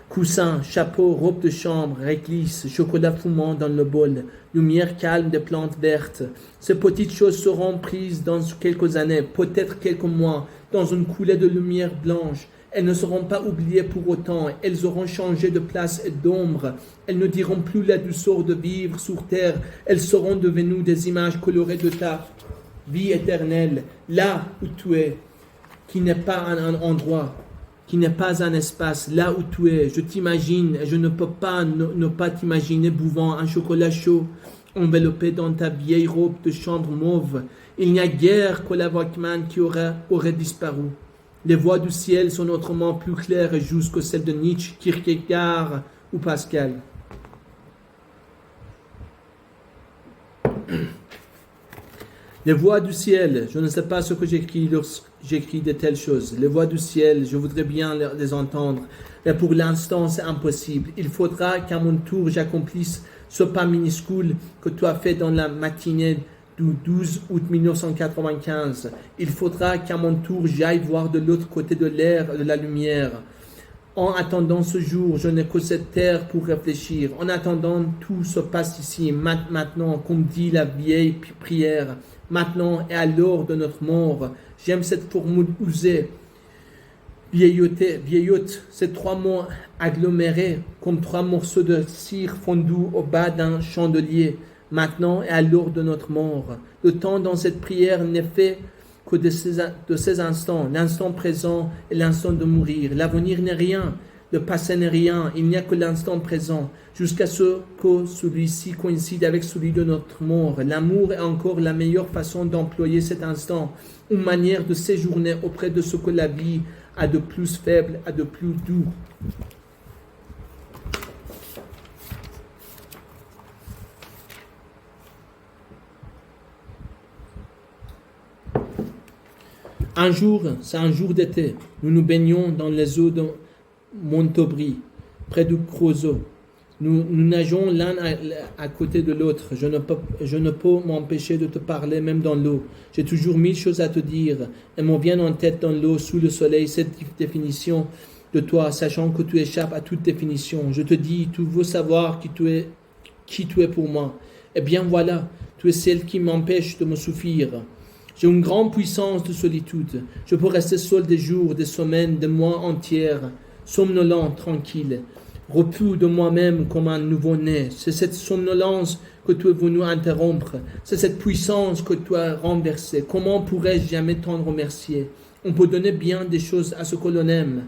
Coussin, chapeau, robe de chambre, réglisse, chocolat fumant dans le bol, lumière calme des plantes vertes. Ces petites choses seront prises dans quelques années, peut-être quelques mois, dans une coulée de lumière blanche. Elles ne seront pas oubliées pour autant, elles auront changé de place et d'ombre. Elles ne diront plus la douceur de vivre sur terre, elles seront devenues des images colorées de ta vie éternelle, là où tu es, qui n'est pas un endroit, qui n'est pas un espace, là où tu es. Je t'imagine et je ne peux pas ne pas t'imaginer buvant un chocolat chaud, enveloppé dans ta vieille robe de chambre mauve. Il n'y a guère que la Walkman qui aurait disparu. Les voix du ciel sont autrement plus claires et justes que celles de Nietzsche, Kierkegaard ou Pascal. Les voix du ciel, je ne sais pas ce que j'écris lorsque j'écris de telles choses. Les voix du ciel, je voudrais bien les entendre, mais pour l'instant c'est impossible. Il faudra qu'à mon tour j'accomplisse ce pas minuscule que tu as fait dans la matinée du 12 août 1995. Il faudra qu'à mon tour j'aille voir de l'autre côté de l'air de la lumière. En attendant ce jour, je n'ai que cette terre pour réfléchir. En attendant, tout se passe ici, maintenant, comme dit la vieille prière. Maintenant et à l'heure de notre mort. J'aime cette formule usée, vieillotte, ces trois mots agglomérés comme trois morceaux de cire fondus au bas d'un chandelier. Maintenant et à l'heure de notre mort. Le temps dans cette prière n'est fait que de ces instants, l'instant présent et l'instant de mourir. L'avenir n'est rien, le passé n'est rien, il n'y a que l'instant présent, jusqu'à ce que celui-ci coïncide avec celui de notre mort. L'amour est encore la meilleure façon d'employer cet instant, une manière de séjourner auprès de ce que la vie a de plus faible, a de plus doux. Un jour, c'est un jour d'été, nous nous baignons dans les eaux de Montaubry, près du Creusot. Nous nageons l'un à côté de l'autre. Je ne peux m'empêcher de te parler même dans l'eau. J'ai toujours mille choses à te dire et m'en vient en tête dans l'eau, sous le soleil, cette définition de toi, sachant que tu échappes à toute définition. Je te dis, tu veux savoir qui tu es pour moi. Eh bien voilà, tu es celle qui m'empêche de me suffire. J'ai une grande puissance de solitude. Je peux rester seul des jours, des semaines, des mois entiers, somnolent, tranquille, repu de moi-même comme un nouveau-né. C'est cette somnolence que tu es venu interrompre. C'est cette puissance que tu as renversée. Comment pourrais-je jamais t'en remercier? On peut donner bien des choses à ce que l'on aime.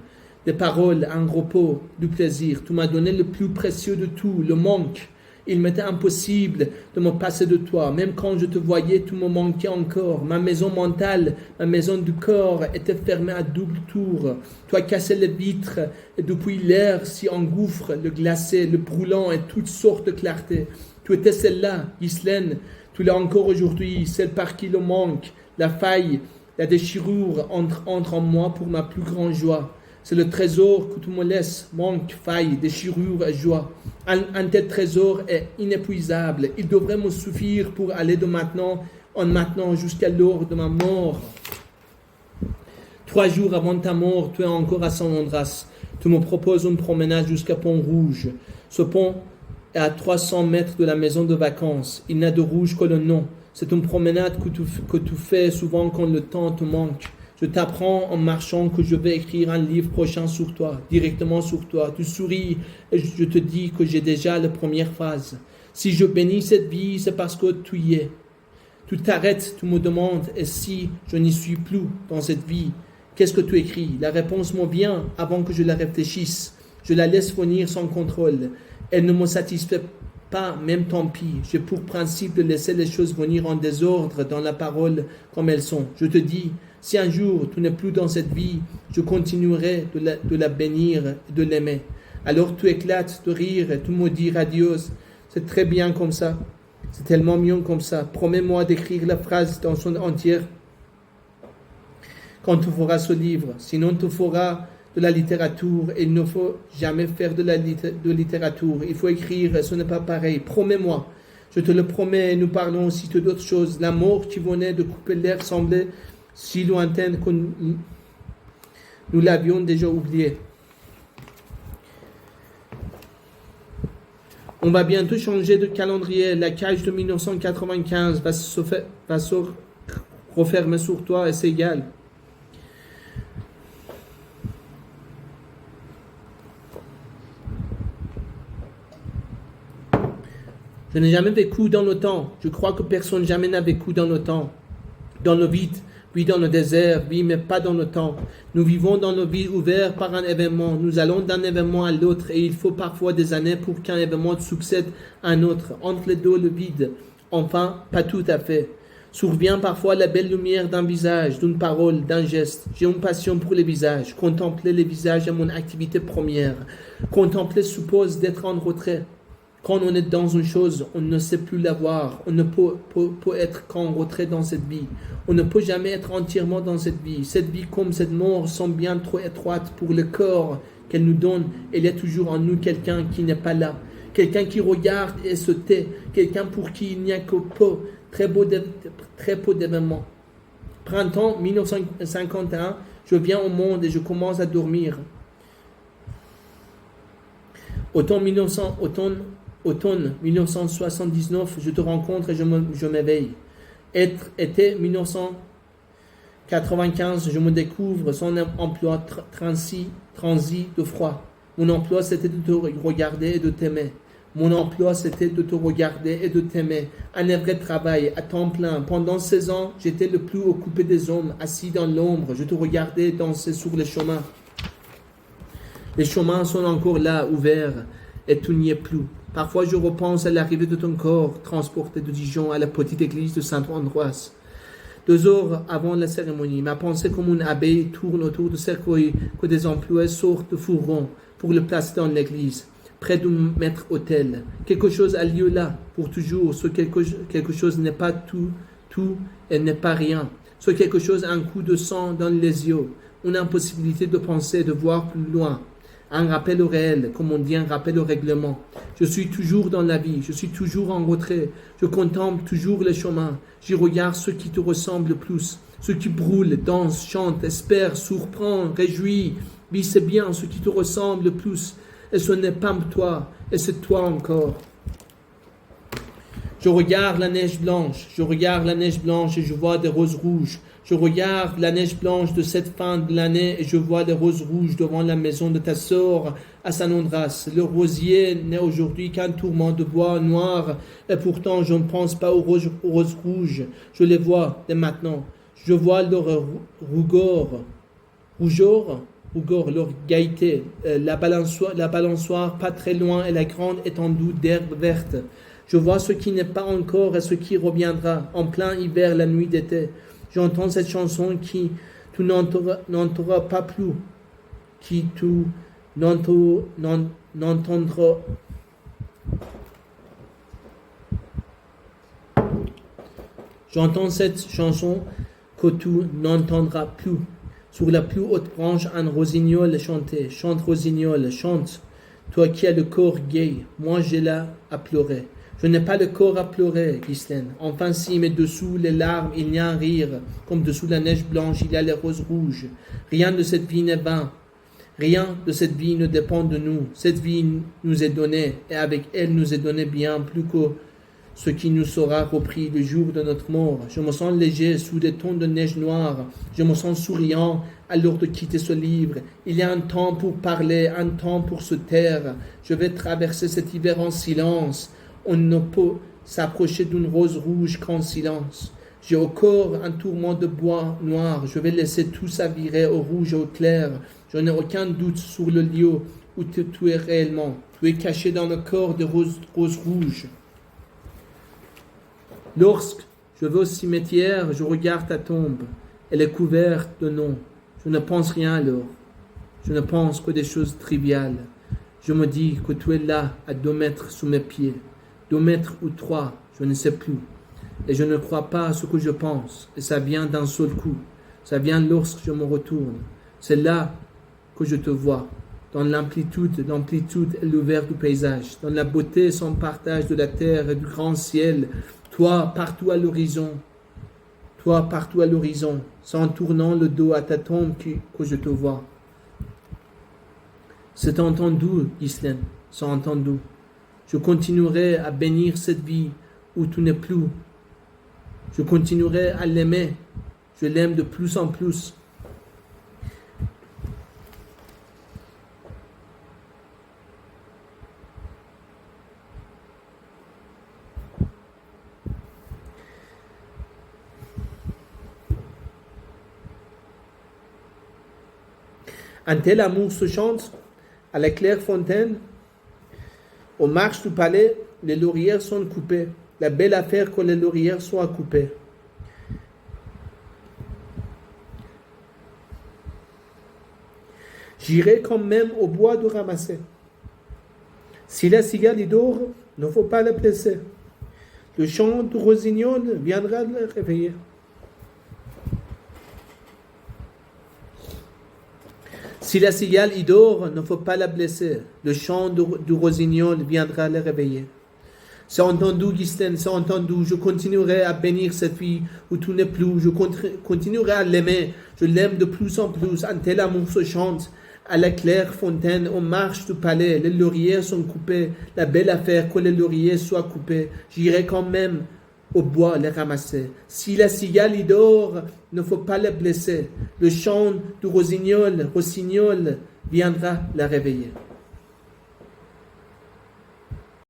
Des paroles, un repos, du plaisir. Tu m'as donné le plus précieux de tout, le manque. Il m'était impossible de me passer de toi. Même quand je te voyais, tu me manquais encore. Ma maison mentale, ma maison du corps était fermée à double tour. Tu as cassé les vitres et depuis l'air s'y engouffre, le glacé, le brûlant et toutes sortes de clartés. Tu étais celle-là, Ghislaine. Tu l'as encore aujourd'hui, celle par qui le manque, la faille, la déchirure entre en moi pour ma plus grande joie. C'est le trésor que tu me laisses, manque, faille, déchirure et joie. Un tel trésor est inépuisable. Il devrait me suffire pour aller de maintenant en maintenant jusqu'à l'heure de ma mort. 3 jours avant ta mort, tu es encore à Saint-Andras. Tu me proposes une promenade jusqu'à Pont-Rouge. Ce pont est à 300 mètres de la maison de vacances. Il n'a de rouge que le nom. C'est une promenade que tu fais souvent quand le temps te manque. Je t'apprends en marchant que je vais écrire un livre prochain sur toi, directement sur toi. Tu souris et je te dis que j'ai déjà la première phrase. Si je bénis cette vie, c'est parce que tu y es. Tu t'arrêtes, tu me demandes, et si je n'y suis plus dans cette vie, qu'est-ce que tu écris? La réponse me vient avant que je la réfléchisse. Je la laisse venir sans contrôle. Elle ne me satisfait pas, même tant pis. J'ai pour principe de laisser les choses venir en désordre dans la parole comme elles sont. Je te dis, si un jour tu n'es plus dans cette vie, je continuerai de la bénir et de l'aimer. Alors tu éclates de rire et tu me dis radieuse. C'est très bien comme ça. C'est tellement mieux comme ça. Promets-moi d'écrire la phrase dans son entière quand tu feras ce livre. Sinon tu feras de la littérature et il ne faut jamais faire de littérature. Il faut écrire, ce n'est pas pareil. Promets-moi. Je te le promets. Nous parlons aussi de d'autres choses. La mort qui venait de couper l'air semblait si lointaine que nous l'avions déjà oubliée. On va bientôt changer de calendrier. La cage de 1995 va se refermer sur toi et c'est égal. Je n'ai jamais vécu dans le temps. Je crois que personne jamais n'a vécu dans le temps. Dans le vide, oui dans le désert, oui mais pas dans le temps. Nous vivons dans le vide ouvert par un événement. Nous allons d'un événement à l'autre et il faut parfois des années pour qu'un événement succède à un autre. Entre les deux, le vide. Enfin, pas tout à fait. Survient parfois la belle lumière d'un visage, d'une parole, d'un geste. J'ai une passion pour les visages. Contempler les visages est mon activité première. Contempler suppose d'être en retrait. Quand on est dans une chose, on ne sait plus la voir. On ne peut être qu'en retrait dans cette vie. On ne peut jamais être entièrement dans cette vie. Cette vie comme cette mort sont bien trop étroites pour le corps qu'elle nous donne. Il y a toujours en nous quelqu'un qui n'est pas là. Quelqu'un qui regarde et se tait. Quelqu'un pour qui il n'y a que très peu d'événements. Printemps 1951, je viens au monde et je commence à dormir. Automne 1979, je te rencontre et je m'éveille. Été 1995, je me découvre sans emploi transi de froid. Mon emploi, c'était de te regarder et de t'aimer. Mon emploi, c'était de te regarder et de t'aimer. Un vrai travail à temps plein. Pendant 16 ans, j'étais le plus occupé des hommes, assis dans l'ombre. Je te regardais danser sur les chemins. Les chemins sont encore là, ouverts, et tu n'y es plus. Parfois, je repense à l'arrivée de ton corps, transporté de Dijon à la petite église de Sainte-Ambroise. 2 heures avant la cérémonie, ma pensée comme une abeille tourne autour du cercueil que des employés sortent de fourgon pour le placer dans l'église, près du maître-autel. Quelque chose a lieu là, pour toujours. Ce quelque chose n'est pas tout et n'est pas rien. Ce quelque chose a un coup de sang dans les yeux, une impossibilité de penser, de voir plus loin. Un rappel au réel, comme on dit, un rappel au règlement. Je suis toujours dans la vie, je suis toujours en retrait. Je contemple toujours les chemins. J'y regarde ceux qui te ressemblent le plus. Ceux qui brûlent, dansent, chantent, espèrent, surprennent, réjouissent. Oui, c'est bien ceux qui te ressemblent le plus. Et ce n'est pas toi, et c'est toi encore. Je regarde la neige blanche, et je vois des roses rouges. Je regarde la neige blanche de cette fin de l'année et je vois les roses rouges devant la maison de ta sœur à San András. Le rosier n'est aujourd'hui qu'un tourment de bois noir et pourtant je ne pense pas aux roses rouges. Je les vois dès maintenant. Je vois leur rougeur, leur gaieté, la balançoire pas très loin et la grande étendue d'herbe verte. Je vois ce qui n'est pas encore et ce qui reviendra en plein hiver, la nuit d'été. J'entends cette chanson qui tu n'entendras pas plus, qui tu n'entendras. J'entends cette chanson que tu n'entendras plus. Sur la plus haute branche, un rossignol chantait. Chante, rossignol, chante. Toi qui as le corps gai, moi j'ai là à pleurer. Je n'ai pas le corps à pleurer, Ghislaine. Enfin si, mais dessous les larmes, il y a un rire. Comme dessous la neige blanche, il y a les roses rouges. Rien de cette vie n'est vain. Rien de cette vie ne dépend de nous. Cette vie nous est donnée et avec elle nous est donné bien plus que ce qui nous sera repris le jour de notre mort. Je me sens léger sous des tons de neige noire. Je me sens souriant alors de quitter ce livre. Il y a un temps pour parler, un temps pour se taire. Je vais traverser cet hiver en silence. On ne peut s'approcher d'une rose rouge qu'en silence. J'ai au corps un tourment de bois noir. Je vais laisser tout ça virer au rouge et au clair. Je n'ai aucun doute sur le lieu où tu es réellement. Tu es caché dans le corps de rose rouge. Lorsque je vais au cimetière, je regarde ta tombe. Elle est couverte de noms. Je ne pense rien alors. Je ne pense que des choses triviales. Je me dis que tu es là à 2 mètres sous mes pieds. 2 mètres ou 3, je ne sais plus. Et je ne crois pas à ce que je pense. Et ça vient d'un seul coup. Ça vient lorsque je me retourne. C'est là que je te vois. Dans l'amplitude et l'ouvert du paysage. Dans la beauté sans partage de la terre et du grand ciel. Toi, partout à l'horizon. Toi, partout à l'horizon. C'est en tournant le dos à ta tombe que je te vois. C'est entendu, Ghislaine. C'est entendu. Je continuerai à bénir cette vie où tu n'es plus. Je continuerai à l'aimer. Je l'aime de plus en plus. Un tel amour se chante à la claire fontaine. Aux marches du palais, les laurières sont coupées. La belle affaire que les laurières soient coupées. J'irai quand même au bois de ramasser. Si la cigale y dort, ne faut pas la blesser. Le chant du rossignol viendra la réveiller. Si la cigale y dort, ne faut pas la blesser. Le chant du rossignol viendra la réveiller. C'est entendu, Ghislaine, c'est entendu. Je continuerai à bénir cette fille où tu n'es plus. Je continuerai à l'aimer. Je l'aime de plus en plus. Un tel amour se chante à la claire fontaine, aux marches du palais. Les lauriers sont coupés. La belle affaire que les lauriers soient coupés. J'irai quand même au bois les ramasser. Si la cigale y dort, ne faut pas la blesser. Le chant du rossignol viendra la réveiller.